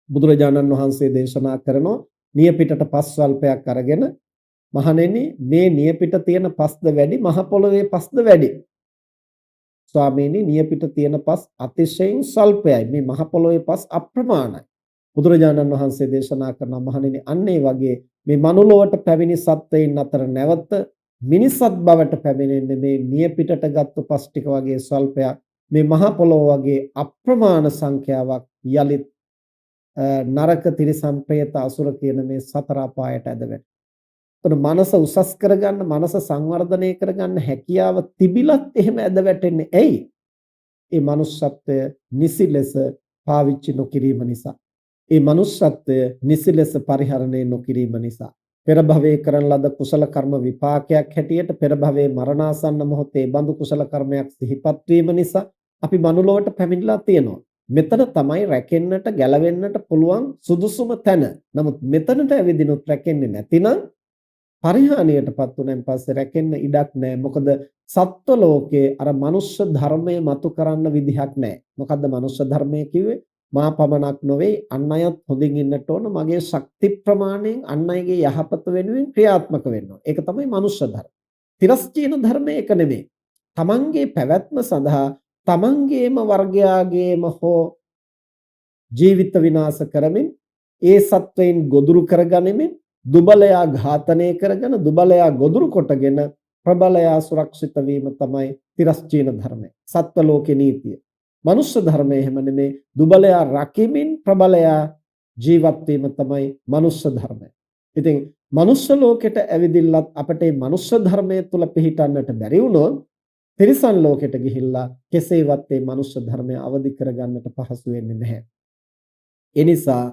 බුදුරජාණන් වහන්සේ දේශනා කරනවා නියපිටට පස් ස්වල්පයක් අරගෙන මහණෙනි මේ නියපිට තියෙන පස්ද වැඩි මහ පොළොවේ පස්ද වැඩි? ස්වාමීනි නියපිට තියෙන පස් අතිශයින් ස්වල්පයයි. මේ මහ පොළොවේ පස් අප්‍රමාණයි. බුදුරජාණන් වහන්සේ දේශනා කරන මහණෙනි අන්න ඒ වගේ මේ මනුලොවට පැමිණි සත්වයින් අතර නැවත මිනිසත් බවට පැමිණෙන්නේ මේ නියපිටට ගත්තු පස් ටික වගේ ස්වල්පයක්. මේ මහ පොළොව වගේ අප්‍රමාණ සංඛ්‍යාවක් යලිත් නරක තිරිසන් ප්‍රේත අසුර කියන මේ සතර අපායට ඇද වැටෙනවා. එතකොට මනස උසස් කරගන්න, මනස සංවර්ධනය කරගන්න හැකියාව තිබිලත් එහෙම ඇද වැටෙන්නේ ඇයි? ඒ manussත්වය නිසි ලෙස පාවිච්චි නොකිරීම නිසා. ඒ manussත්වය නිසි ලෙස පරිහරණය නොකිරීම නිසා. පෙර භවයේ කරන ලද කුසල කර්ම විපාකයක් හැටියට පෙර භවයේ මරණාසන්න මොහොතේ බඳු කුසල කර්මයක් සිහිපත් වීම නිසා අපි මනුලොවට පැමිණලා තියෙනවා. මෙතන තමයි රැකෙන්නට ගැලවෙන්නට පුළුවන් සුදුසුම තැන. නමුත් මෙතනට ඇවිදිනුත් රැකෙන්නේ නැතිනම් පරිහානියටපත් උනන් පස්සේ රැකෙන්න ඉඩක් නැහැ. මොකද සත්ව ලෝකයේ අර මනුෂ්‍ය ධර්මය මතු කරන්න විදිහක් නැහැ. මොකද්ද මනුෂ්‍ය ධර්මය කිව්වේ? මා පමණක් නොවේ අන් අයත් හොඳින් ඉන්නට ඕන. මගේ ශක්ති ප්‍රමාණයෙන් අන් අයගේ යහපත වෙනුවෙන් ක්‍රියාත්මක වෙන්න ඕන. ඒක තමයි මනුෂ්‍ය ධර්ම. තිරස්චීන ධර්මය ඒක නෙමෙයි. තමන්ගේ පැවැත්ම සඳහා තමන්ගේම වර්ගයාගේම හෝ ජීවිත විනාශ කරමින් ඒ සත්වයින් ගොදුරු කරගනිමින් දුබලයා ඝාතනය කරගෙන දුබලයා ගොදුරු කොටගෙන ප්‍රබලයා සුරක්ෂිත වීම තමයි තිරස්චීන ධර්මය. සත්ව ලෝකේ නීතිය. මනුෂ්‍ය ධර්මය එහෙම නෙමේ. දුබලයා රකිමින් ප්‍රබලයා ජීවත් වීම තමයි මනුෂ්‍ය ධර්මය. ඉතින් මනුෂ්‍ය ලෝකෙට ඇවිදින්නත් අපට මේ මනුෂ්‍ය ධර්මයේ තුල පිහිටන්නට බැරි වුණොත් තිරිසන් ලෝකෙට ගිහිල්ලා කෙසේවත් මේ මනුෂ්‍ය ධර්මය අවදි කරගන්නට පහසු වෙන්නේ නැහැ. ඒ නිසා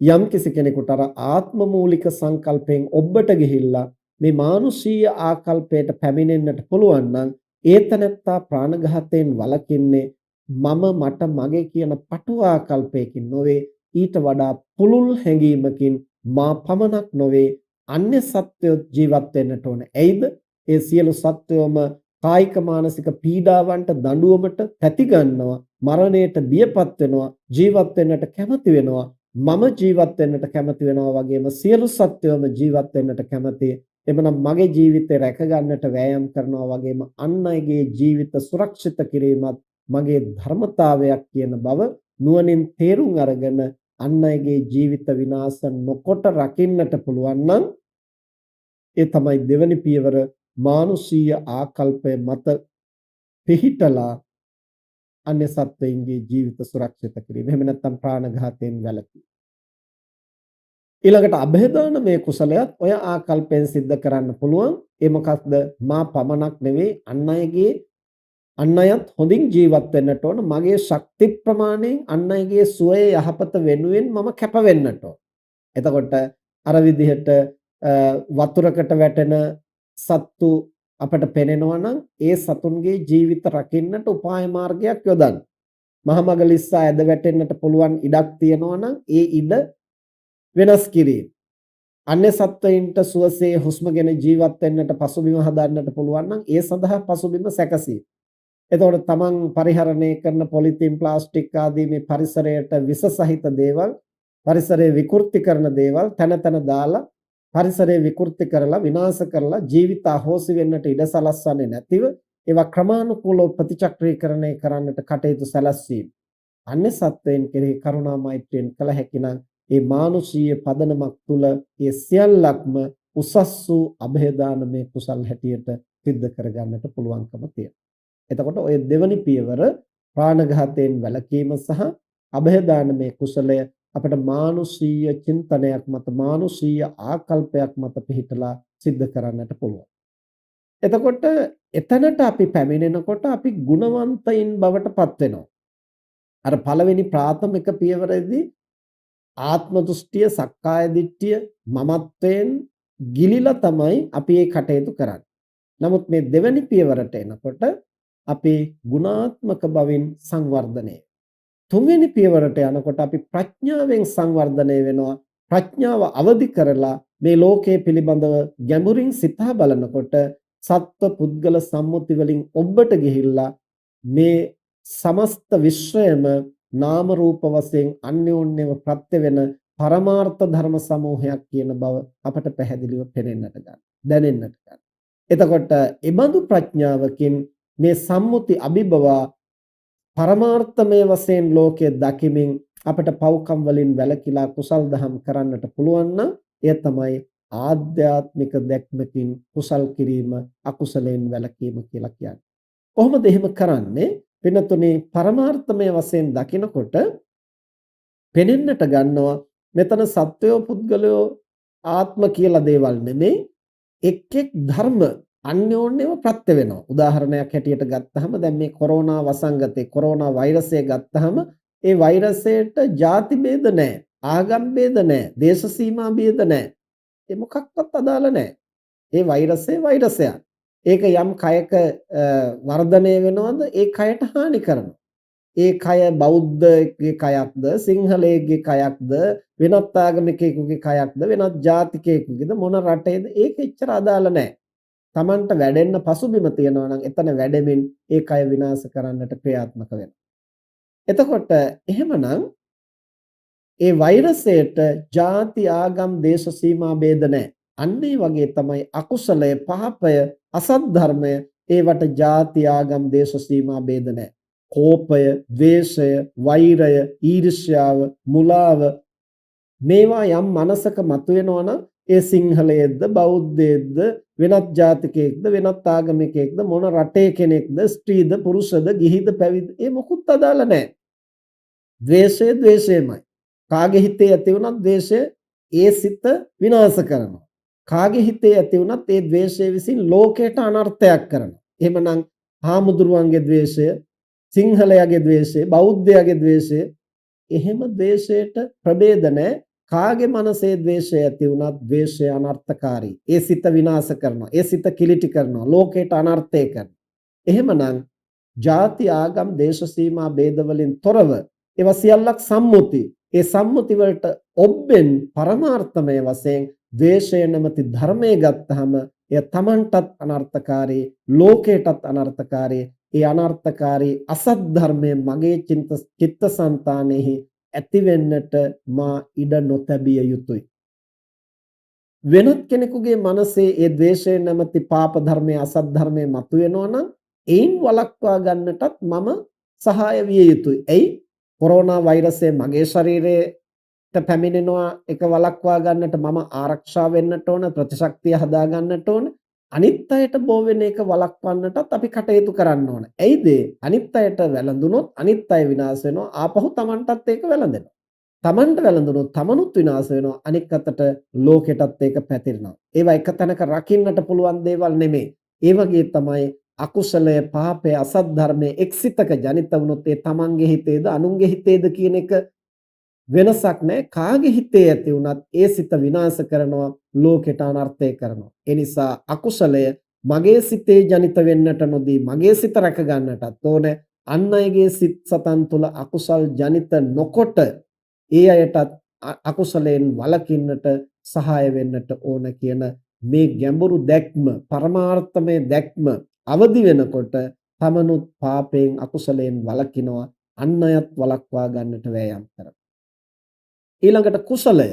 යම් කිසි කෙනෙකුට අර ආත්ම මූලික සංකල්පයෙන් ඔබට ගිහිල්ලා මේ මානුෂීය ආකල්පයට පැමිණෙන්නට පුළුවන් නම් ඒතනත්තා ප්‍රාණඝාතයෙන් වළකින්නේ මම මට මගේ කියන පටු ආකල්පයකින් නොවේ ඊට වඩා පුළුල් හැඟීමකින් මා පමණක් නොවේ අන්‍ය සත්වයෝ ජීවත් වෙන්නට ඕන. එයිද ඒ සියලු සත්වයෝම කායික මානසික පීඩාවන්ට දඬුවමට පැති ගන්නවා, මරණයට බියපත් වෙනවා, ජීවත් වෙන්නට කැමති වෙනවා. මම ජීවත් වෙන්නට කැමති වෙනවා වගේම සියලු සත්වයෝම ජීවත් වෙන්නට කැමති. එමනම් මගේ ජීවිතේ රැක ගන්නට වෑයම් කරනවා වගේම අන් අයගේ ජීවිත සුරක්ෂිත කිරීමත් මගේ ධර්මතාවයක් කියන බව නුවණින් තේරුම් අරගෙන අන් අයගේ ජීවිත විනාශ නොකොට රකින්නට පුළුවන් නම් ඒ තමයි දෙවනි පියවර මානුෂීය ආකල්පය මත පිහිටලා අන්‍ය සත්වයින්ගේ ජීවිත සුරක්ෂිත කිරීම. එහෙම නැත්නම් ප්‍රාණඝාතයෙන් වැළකීම. ඊළඟට અભේදානමය කුසලයක් ඔය ආකල්පයෙන් සිද්ධ කරන්න පුළුවන්. ඒ මොකක්ද? මා පමණක් නෙවෙයි අන් අයත් හොඳින් ජීවත් වෙන්නට ඕන. මගේ ශක්ති ප්‍රමාණයෙන් අන් අයගේ සුවය යහපත වෙනුවෙන් මම කැප වෙන්නට ඕන. එතකොට අර විදිහට වතුරකට වැටෙන සත්තු අපට පෙනෙනවා නම් ඒ සතුන්ගේ ජීවිත රකින්නට උපාය මාර්ගයක් යොදන්න. මහමග ලිස්සා ඇද වැටෙන්නට පුළුවන් ඉඩක් තියෙනවා නම් ඒ ඉඩ වෙනස් කිරීම. අන්‍ය සත්වයින්ට සුවසේ හුස්මගෙන ජීවත් වෙන්නට පසුබිම හදන්නට පුළුවන් නම් ඒ සඳහා පසුබිම සැකසීම. එතකොට තමන් පරිහරණය කරන පොලිතීන් ප්ලාස්ටික් ආදී මේ පරිසරයට විස සහිත දේවල් පරිසරය විකෘති කරන දේවල් තන තන දාලා පරිසරය විකෘති කරලා විනාශ කරලා ජීවිත අහෝසි වෙන්නට ඉඩ සලස්වන්නේ නැතිව ඒවා ක්‍රමානුකූලව ප්‍රතිචක්‍රීකරණය කරන්නට කටයුතු සැලැස්වීම. අන්‍ය සත්වයන් කෙරෙහි කරුණා මෛත්‍රියෙන් කළ හැකි නම් ඒ මානුෂීය පදනමක් තුල ඒ සියල්ලක්ම උසස් වූ અભේදානමය කුසල් හැටියට සිද්ධ කරගන්නට පුළුවන්කම තියෙනවා. එතකොට ඔය දෙවනි පියවර ප්‍රාණඝාතයෙන් වැළකීම සහ અભේදානමය කුසලය අපට මානුෂීය චින්තනයක් මත මානුෂීය ආකල්පයක් මත පිහිටලා සිද්ධ කරන්නට පුළුවන්. එතකොට එතනට අපි පැමිණෙනකොට අපි ගුණවන්තයින් බවට පත් වෙනවා. අර පළවෙනි ප්‍රාථමික පියවරේදී ආත්ම දෘෂ්ටිය, සක්කාය දිට්ඨිය, මමත්වයෙන් ගිලිලා තමයි අපි මේ කටයුතු කරන්නේ. නමුත් මේ දෙවෙනි පියවරට එනකොට අපි ගුණාත්මක බවින් සංවර්ධනය. තුන්වෙනි පියවරට යනකොට අපි ප්‍රඥාවෙන් සංවර්ධනය වෙනවා. ප්‍රඥාව අවදි කරලා මේ ලෝකයේ පිළිබඳව ගැඹුරින් සිතා බලනකොට සත්ව පුද්ගල සම්මුති වලින් ඔබට ගිහිල්ලා මේ සමස්ත විශ්වයම නාම රූප වශයෙන් අන්‍යෝන්‍යව ප්‍රත්‍ය වෙන පරමාර්ථ ධර්ම සමූහයක් කියන බව අපට පැහැදිලිව පෙනෙන්නට ගන්න. දැනෙන්නට ගන්න. එතකොට ඒබඳු ප්‍රඥාවකින් මේ සම්මුති අභිබවා පරමාර්ථමය වශයෙන් ලෝකයේ දකිමින් අපට පව්කම් වලින් වැළකීලා කුසල් දහම් කරන්නට පුළුවන් නම් එය තමයි ආධ්‍යාත්මික දැක්මකින් කුසල් කිරීම අකුසලයෙන් වැළකීම කියලා කියන්නේ. කොහොමද එහෙම කරන්නේ? වෙනතුනේ පරමාර්ථමය වශයෙන් දකිනකොට පෙනෙන්නට ගන්නවා මෙතන සත්වයෝ පුද්ගලයෝ ආත්ම කියලා දේවල් නෙමෙයි එක් එක් ධර්ම අන්‍යෝන්‍යව ප්‍රත්‍ය වෙනවා. උදාහරණයක් හැටියට ගත්තහම දැන් මේ කොරෝනා වසංගතේ කොරෝනා වෛරසය ගත්තහම ඒ වෛරසයට ಜಾති ભેද නැහැ, ආගම් ભેද නැහැ, දේශ සීමා ભેද නැහැ. ඒ මොකක්වත් අදාළ නැහැ. ඒ වෛරසයක්. ඒක යම් කයක වර්ධනය වෙනවද ඒ කයට හානි කරනවා. ඒ කය බෞද්ධගේ කයක්ද සිංහලයේ කයක්ද වෙනත් ආගමිකයෙකුගේ කයක්ද වෙනත් ජාතිකයෙකුගේද මොන රටේද ඒක එච්චර අදාළ නැහැ. Tamanට වැඩෙන්න පසුබිම තියනවා නම් එතන වැඩෙමින් ඒ කය විනාශ කරන්නට ක්‍රියාත්මක වෙනවා. එතකොට එහෙමනම් ඒ වෛරසයට ಜಾති ආගම් දේශ සීමා ભેද නැහැ. අන්න ඒ වගේ තමයි අකුසලය පාපය අසත් ධර්මය ඒවට ಜಾති ආගම් දේශ සීමා ભેද නැහැ. කෝපය, ද්වේෂය, වෛරය, ඊර්ෂ්‍යාව, මුලාව මේවා යම් මනසක මතුවෙනවා නම් ඒ සිංහලයේද බෞද්ධයේද වෙනත් ජාතිකයෙක්ද වෙනත් ආගමිකයෙක්ද මොන රටේ කෙනෙක්ද ස්ත්‍රීද පුරුෂද ගිහිද පැවිදිද ඒ මොකුත් අදාළ නැහැ. ද්වේෂය ද්වේෂයමයි. කාගේ හිතේ ඇති වුණත් ද්වේෂය ඒ සිත විනාශ කරනවා. කාගේ හිතේ ඇති වුණත් ඒ ද්වේෂය විසින් ලෝකයට අනර්ථයක් කරනවා. එහෙමනම් හාමුදුරුවන්ගේ ද්වේෂය, සිංහලයාගේ ද්වේෂය, බෞද්ධයාගේ ද්වේෂය එහෙම ද්වේෂයට ප්‍රභේද නැහැ. කාගේ මනසේ ද්වේෂය ඇති වුණත් ද්වේෂය අනර්ථකාරී. ඒ සිත විනාශ කරනවා. ඒ සිත කිලිටි කරනවා. ලෝකයට අනර්ථය කරනවා. එහෙමනම් ಜಾති ආගම් දේශ සීමා ભેද වලින් තොරව ඒවා සියල්ලක් සම්මුති. ඒ සම්මුති වලට ඔබෙන් පරමාර්ථමය වශයෙන් ද්වේෂය නැමැති ධර්මයේ ගත්තහම එය Tamanටත් අනර්ථකාරී, ලෝකයටත් අනර්ථකාරී. ඒ අනර්ථකාරී අසත් ධර්මයේ මගේ චිත්තසංතානෙහි ඇති වෙන්නට මා ඉඩ නොතැබිය යුතුය. වෙනත් කෙනෙකුගේ මනසේ ඒ ද්වේෂය නැමැති පාප ධර්මයේ අසත් ධර්මයේ මතුවෙනවා නම් ඒන් වළක්වා ගන්නටත් මම සහාය විය යුතුය. එයි කොරෝනා වෛරසය මගේ ශරීරයට පැමිණෙනවා ඒක වළක්වා ගන්නට මම ආරක්ෂා වෙන්නට ඕන, ප්‍රතිශක්තිය හදා ගන්නට ඕන. අනිත් අයට බෝ වෙන එක වළක්වන්නටත් අපි කටයුතු කරන්න ඕන. ඇයිද? අනිත් අයට වැළඳුනොත් අනිත් අය විනාශ වෙනවා. ආපහු Tamanටත් ඒක වැළඳෙනවා. Tamanට වැළඳුනොත් Tamanුත් විනාශ වෙනවා. අනික් අතට ලෝකෙටත් ඒක පැතිරෙනවා. ඒවා එක තැනක රකින්නට පුළුවන් දේවල් නෙමෙයි. ඒ වගේ තමයි අකුසලය, පාපය, අසත් ධර්මයේ එක්සිතක ජනිත වුණොත් ඒ Tamanගේ හිතේද අනුන්ගේ හිතේද කියන එක වෙනසක් නැහැ. කාගේ හිතේ ඇති වුණත් ඒ සිත විනාශ කරනවා, ලෝකෙට අනර්ථය කරනවා. ඒ නිසා අකුසලය මගේ සිතේ ජනිත වෙන්නට නොදී මගේ සිත රැක ගන්නටත් ඕනේ. අන් අයගේ සිත් සතන් තුළ අකුසල් ජනිත නොකොට ඒ අයටත් අකුසලයෙන් වළකින්නට සහාය වෙන්නට ඕන කියන මේ ගැඹුරු දැක්ම, පරමාර්ථමය දැක්ම අවදි වෙනකොට තමනුත් පාපයෙන් අකුසලයෙන් වළකිනවා, අන් අයත් වළක්වා ගන්නට වෑයම් කරනවා. ඊළඟට කුසලය,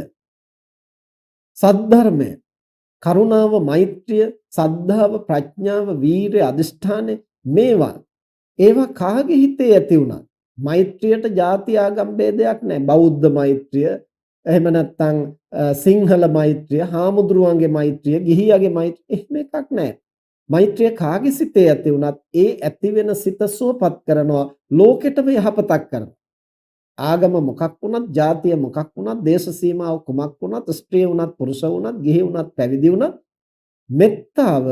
සද්ධර්මය, කරුණාව, මෛත්‍රිය, සද්ධාව, ප්‍රඥාව, වීරිය, අදිෂ්ඨානය ඒවා කාගේ හිතේ ඇති වුණත් මෛත්‍රියට ಜಾති ආගම් ભેදයක් නැහැ. බෞද්ධ මෛත්‍රිය, එහෙම නැත්නම් සිංහල මෛත්‍රිය, හාමුදුරුවන්ගේ මෛත්‍රිය, ගිහියගේ මෛත්‍රිය එහෙම එකක් නැහැ. මෛත්‍රිය කාගේ සිතේ ඇති වුණත් ඒ ඇති වෙන සිත සුවපත් කරනවා, ලෝකෙටම යහපතක් කරනවා. ආගම මොකක් වුණත්, ජාතිය මොකක් වුණත්, දේශ සීමාව කුමක් වුණත්, ස්ත්‍රිය වුණත්, පුරුෂ වුණත්, ගිහි වුණත්, පැවිදි වුණත් මෙත්තාව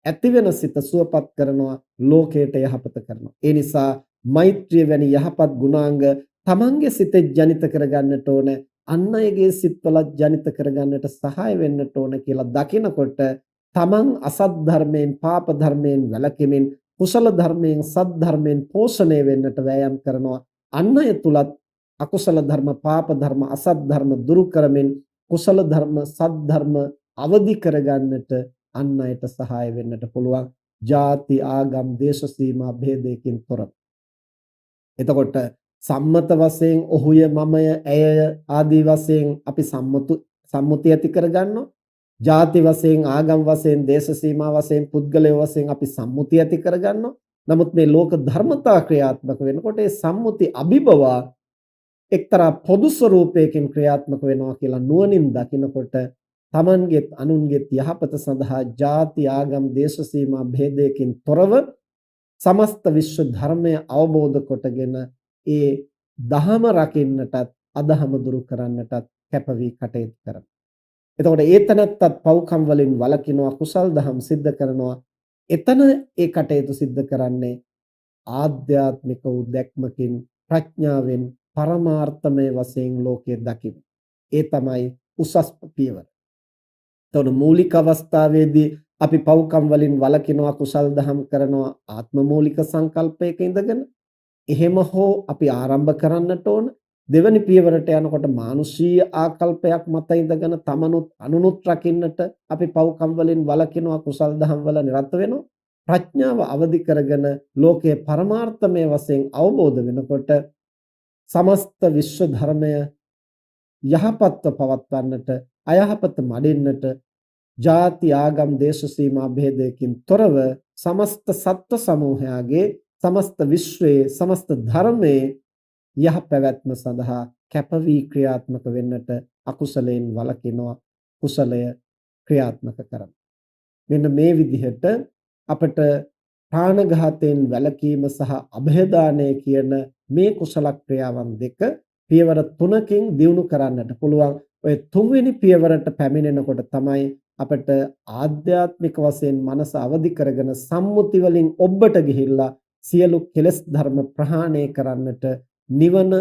ඇති වෙන සිත සුවපත් කරනවා, ලෝකයට යහපත කරනවා. ඒ නිසා මෛත්‍රිය වැනි යහපත් ගුණාංග තමන්ගේ සිතේ ජනිත කරගන්නට ඕන, අන් අයගේ සිත්වල ජනිත කරගන්නට සහාය වෙන්නට ඕන කියලා දකිනකොට තමන් අසත් ධර්මයෙන්, පාප ධර්මයෙන් වැළකෙමින් කුසල ධර්මයෙන්, සත් ධර්මයෙන් පෝෂණය වෙන්නට වෑයම් කරනවා. අන් අය තුලත් අකුසල ධර්ම, පාප ධර්ම, අසත් ධර්ම දුරු කරමින් කුසල ධර්ම, සත් ධර්ම අවදි කරගන්නට අන් අයට සහාය වෙන්නට පුළුවන්. ಜಾති, ආගම්, දේශ සීමා ભેදයකින් තොරව. එතකොට සම්මත වශයෙන් ඔහුය, මමය, ඇයය ආදී වශයෙන් අපි සම්මුතිය ඇති කරගන්නවා. ಜಾති වශයෙන්, ආගම් වශයෙන්, දේශ සීමා වශයෙන්, පුද්ගලයෝ වශයෙන් අපි සම්මුතිය ඇති කරගන්නවා. නමුත් මේ ලෝක ධර්මතා ක්‍රියාත්මක වෙනකොට ඒ සම්මුති අභිබවා එක්තරා පොදු ස්වરૂපයකින් ක්‍රියාත්මක වෙනවා කියලා නුවණින් දකිනකොට තමන්ගේත් අනුන්ගේත් යහපත සඳහා ಜಾති, ආගම්, දේශ සීමා ભેදයකින් තොරව සමස්ත විශ්ව ධර්මය අවබෝධ කොටගෙන ඒ දහම රකින්නටත්, අදහම දුරු කරන්නටත් කැප වී කටයුතු කරනවා. එතකොට ඒතනත්තත් පව්කම් වලින් වළකිනවා, කුසල් දහම් සිද්ධ කරනවා. එතන ඒ කටයුතු සිද්ධ කරන්නේ ආධ්‍යාත්මික වූ දැක්මකින්, ප්‍රඥාවෙන්, පරමාර්ථමය වශයෙන් ලෝකයේ දකින. ඒ තමයි උසස් පියවර. එතකොට මූලික අවස්ථාවේදී අපි පව්කම් වලින් වළකිනවා, කුසල් දහම් කරනවා ආත්ම මූලික සංකල්පයක ඉඳගෙන. එහෙම හෝ අපි ආරම්භ කරන්නට ඕන. දෙවැනි පියවරට යනකොට මානුෂීය ආකල්පයක් මත ඉඳගෙන තමනුත් අනුනුත් රකින්නට අපි පව්කම් වලින් වළකිනවා, කුසල් දහම් වල නිරත වෙනවා. ප්‍රඥාව අවදි කරගෙන ලෝකයේ පරමාර්ථමය වශයෙන් අවබෝධ වෙනකොට සමස්ත විශ්ව ධර්මය යහපත්ව පවත්වන්නට, අයහපත මඩින්නට ಜಾති, ආගම්, දේශ සීමා ભેදයකින් තොරව සමස්ත සත්ව සමූහයාගේ, සමස්ත විශ්වයේ, සමස්ත ධර්මයේ යහ පැවැත්ම සඳහා කැප වී ක්‍රියාත්මක වෙන්නට අකුසලයෙන් වළකිනවා, කුසලය ක්‍රියාත්මක කරනවා. මෙන්න මේ විදිහට අපට ප්‍රාණඝාතයෙන් වැළකීම සහ અભේදානය කියන මේ කුසල ක්‍රියාවන් දෙක පියවර 3කින් දියුණු කරන්නට පුළුවන්. ඔය තුන්වෙනි පියවරට පැමිණෙනකොට තමයි අපට ආධ්‍යාත්මික වශයෙන් මනස අවදි කරගෙන සම්මුති වලින් ඔබට ගිහිල්ලා සියලු කෙලෙස් ධර්ම ප්‍රහාණය කරන්නට, නිවන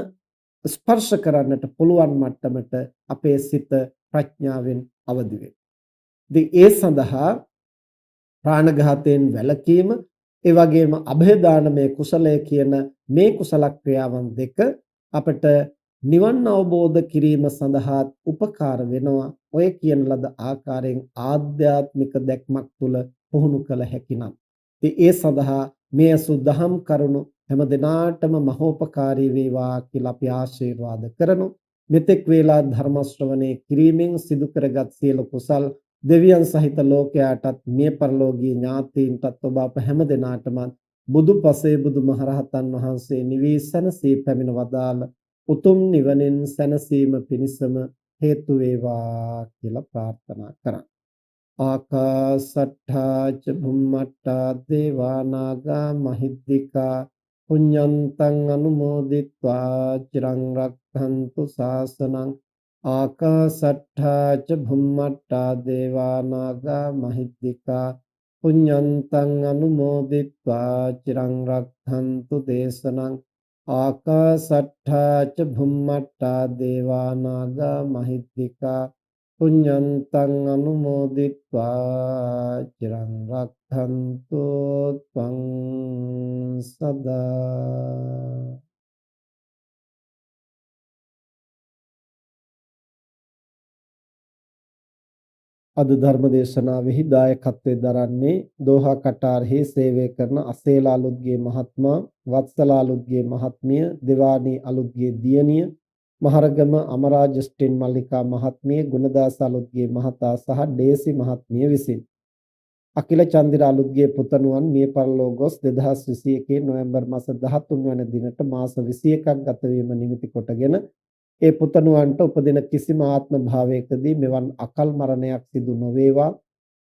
ස්පර්ශ කරන්නට පුළුවන් මට්ටමට අපේ සිත ප්‍රඥාවෙන් අවදි වෙනවා. ඉතින් ඒ සඳහා ප්‍රාණඝාතයෙන් වැළකීම, ඒ වගේම અભේදානමය කුසලය කියන මේ කුසල ක්‍රියාවන් දෙක අපට නිවන් අවබෝධ කිරීම සඳහා උපකාර වෙනවා. ඔය කියන ලද ආකාරයෙන් ආධ්‍යාත්මික දැක්මක් තුළ පුහුණු කළ හැකි නම් ඒ සඳහා මේ සුද්ධහම් කරුණු හැම දිනාටම මහෝපකාරී වේවා කියලා අපි ආශිර්වාද කරනු. මෙතෙක් වේලා ධර්ම ශ්‍රවණේ කිරීමෙන් සිදු කරගත් සියලු කුසල් දෙවියන් සහිත ලෝකයාටත්, මිය පරලෝකීය ඥාතීන්ටත් ඔබ අප හැම දිනාටම බුදු පසේ බුදු මහරහතන් වහන්සේ නිවී සැනසී පැමිණ වදාළ උතුම් නිවනින් සැනසීම පිණිසම හේතු වේවා කියලා ප්‍රාර්ථනා කරා. ආකාසට්ඨා ච භුම්මට්ඨා දේවා නාග මහිද්దికා පුඤ්ඤන්තං අනුමෝදිත්වා චිරං රක්ඛන්තු ශාසනං. ආකාසට්ඨා ච භුම්මට්ඨා දේවා නාග මහිද්దికා පුඤ්ඤන්තං අනුමෝදිත්වා චිරං රක්ඛන්තු දේශනං. ආකාසට්ඨා ච භුම්මට්ඨා දේවා නාග මහිද්దికා පුඤ්ඤන්තං අනුමෝදිත්වා චිරං රක්ඛන්තු ත්වං සදා. අද ධර්ම දේශනාවෙහි දායකත්වයෙන් දරන්නේ දෝහා කටාරෙහි සේවය කරන අසේල අලුත්ගේ මහත්මයා, වත්සල අලුත්ගේ මහත්මිය, දෙවානි අලුත්ගේ දියණිය, මහරගම අමරාජ ස්ටින් මල්ලිකා මහත්මිය, ගුණදාස අලුත්ගේ මහතා සහ ඩේසි මහත්මිය විසින් අකිල චන්දිර අලුත්ගේ පුතණුවන් මිය පරලෝ ගොස් 2021 නොවැම්බර් මාස 13 වන දිනට මාස 21ක් ගත වීම නිමිති කොටගෙන ඒ පුතණුවන්ට උපදින කිසිම ආත්ම භාවයකදී මෙවන් අකල් මරණයක් සිදු නොවේවා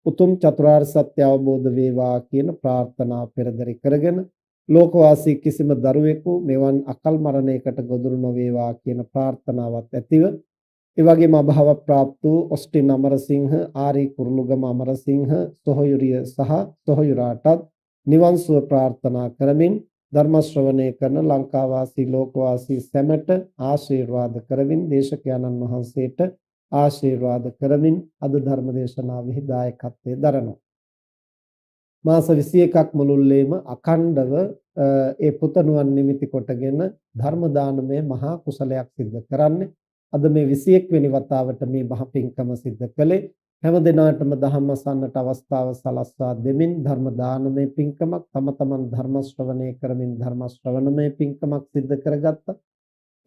උතුම් චතුරාර්ය සත්‍ය අවබෝධ වේවා කියන ප්‍රාර්ථනා පෙරදරි කරගෙන ලෝකවාසී කිසිම දරුවෙකු මෙවන් අකල් මරණයකට ගොදුරු නොවේවා කියන ප්‍රාර්ථනාවත් ඇතිව ඒ වගේම අභාව ප්‍රාප්ත වූ ඔස්ටින් අමරසිංහ, ආරී කුරුළුගම අමරසිංහ, සොහොයුරිය සහ සොහොයුරාටත් නිවන් සුව ප්‍රාර්ථනා කරමින් ධර්ම ශ්‍රවණය කරන ලංකාවාසී ලෝකවාසී සැමට ආශිර්වාද කරමින් දේශකයන්න් වහන්සේට ආශිර්වාද කරමින් අද ධර්ම දේශනාවෙහි දායකත්වයේ දරනවා. මාස 21ක් මුළුල්ලේම අඛණ්ඩව ඒ පුතණුවන් නිමිති කොටගෙන ධර්ම දානමය මහා කුසලයක් සිද්ධ කරන්නේ. අද මේ 21 වෙනි වතාවට මේ මහ පිංකම සිද්ධ කළේ හැම දිනාටම ධම්ම අසන්නට අවස්ථාව සලස්වා දෙමින් ධර්ම දානමය පිංකමක් තම තමන් ධර්ම ශ්‍රවණය කරමින් ධර්ම ශ්‍රවණමය පිංකමක් සිද්ධ කරගත්තා.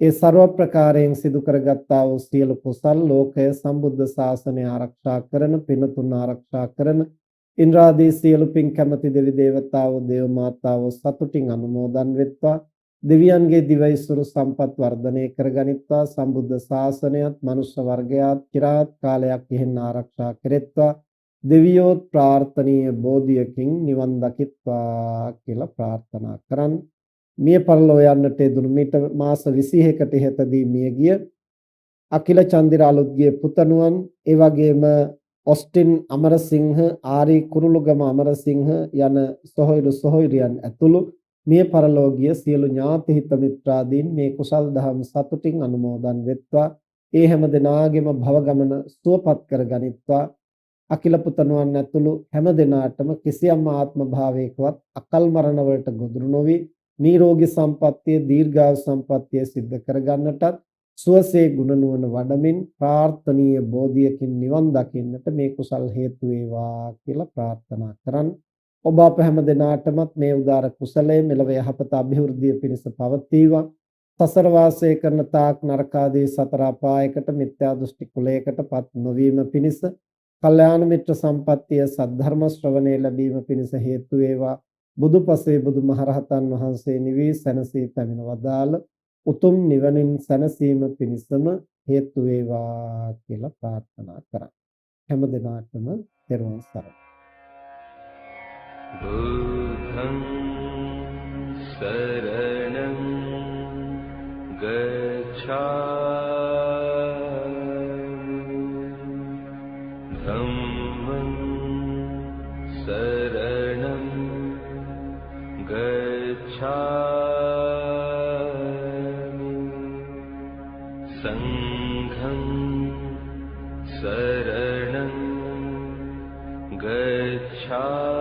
ඒ ਸਰව ප්‍රකාරයෙන් සිදු කරගත්තා වූ සියලු කුසල් ලෝකය සම්බුද්ධ ශාසනය ආරක්ෂා කරන පින්තුන් ආරක්ෂා කරන ඉන්ද්‍රාදී සියලු පින් කැමැති දෙවි දේවතාවෝ දේව මාතාවෝ සතුටින් අනුමෝදන් වෙත්වා. දෙවියන්ගේ දිවයිසුරු සම්පත් වර්ධනය කරගනිත්වා. සම්බුද්ධ ශාසනයත් මනුෂ්‍ය වර්ගයාත් চিරාත් කාලයක් ඉහෙන් ආරක්ෂා කෙරෙත්වා. දෙවියෝ ප්‍රාර්ථනීය බෝධියකින් නිවන් දකිත්වා කියලා ප්‍රාර්ථනා කරන් මිය පරලෝ යන්නට දුණු මීට මාස 21කට ඉහතදී මිය ගිය අකිල චන්දිර අලුත්ගේ පුතණුවන් ඒ වගේම ඔස්ටින් අමරසිංහ, ආරී කුරුළුගම අමරසිංහ යන සොහොයුරියන් ඇතුළු මිය පරලෝකීය සියලු ඥාති හිත මිත්‍රාදීන් මේ කුසල් දහම් සතුටින් අනුමෝදන් වෙත්වා. ඒ හැම දිනාගෙම භව ගමන සුවපත් කර ගනිත්වා. අකිල පුතණුවන් ඇතුළු හැම දිනාටම කිසියම් ආත්ම භාවයකවත් අකල් මරණ වලට ගොදුරු නොවි නිරෝගී සම්පන්නිය දීර්ඝායු සම්පන්නිය සිද්ධ කර ගන්නටත් සුවසේ ගුණ නුවණ වඩමින් ප්‍රාර්ථනීය බෝධියකින් නිවන් දකින්නට මේ කුසල් හේතු වේවා කියලා ප්‍රාර්ථනා කරන් ඔබ අප හැම දිනාටමත් මේ උදාර කුසලයේ මෙලව යහපත અભිවෘද්ධිය පිණිස පවතිවා. සසර වාසය කරන තාක් නරකාදී සතර අපායකට මිත්‍යා දෘෂ්ටි කුලයකටපත් නොවීම පිණිස කල්යාණ මිත්‍ර සම්පත්තිය සද්ධර්ම ශ්‍රවණය ලැබීම පිණිස හේතු වේවා. බුදුපසේ බුදුමහරහතන් වහන්සේ නිවී සැනසී පැමිණ වදාළ උතුම් නිවනින් සැනසීම පිණිසම හේතු වේවා කියලා ප්‍රාර්ථනා කරා. හැම දිනාටම තෙරුවන් සරණයි. බුද්ධං සරණං ගච්ඡාමි ධම්මං සරණං ගච්ඡාමි සංඝං සරණං ගච්ඡාමි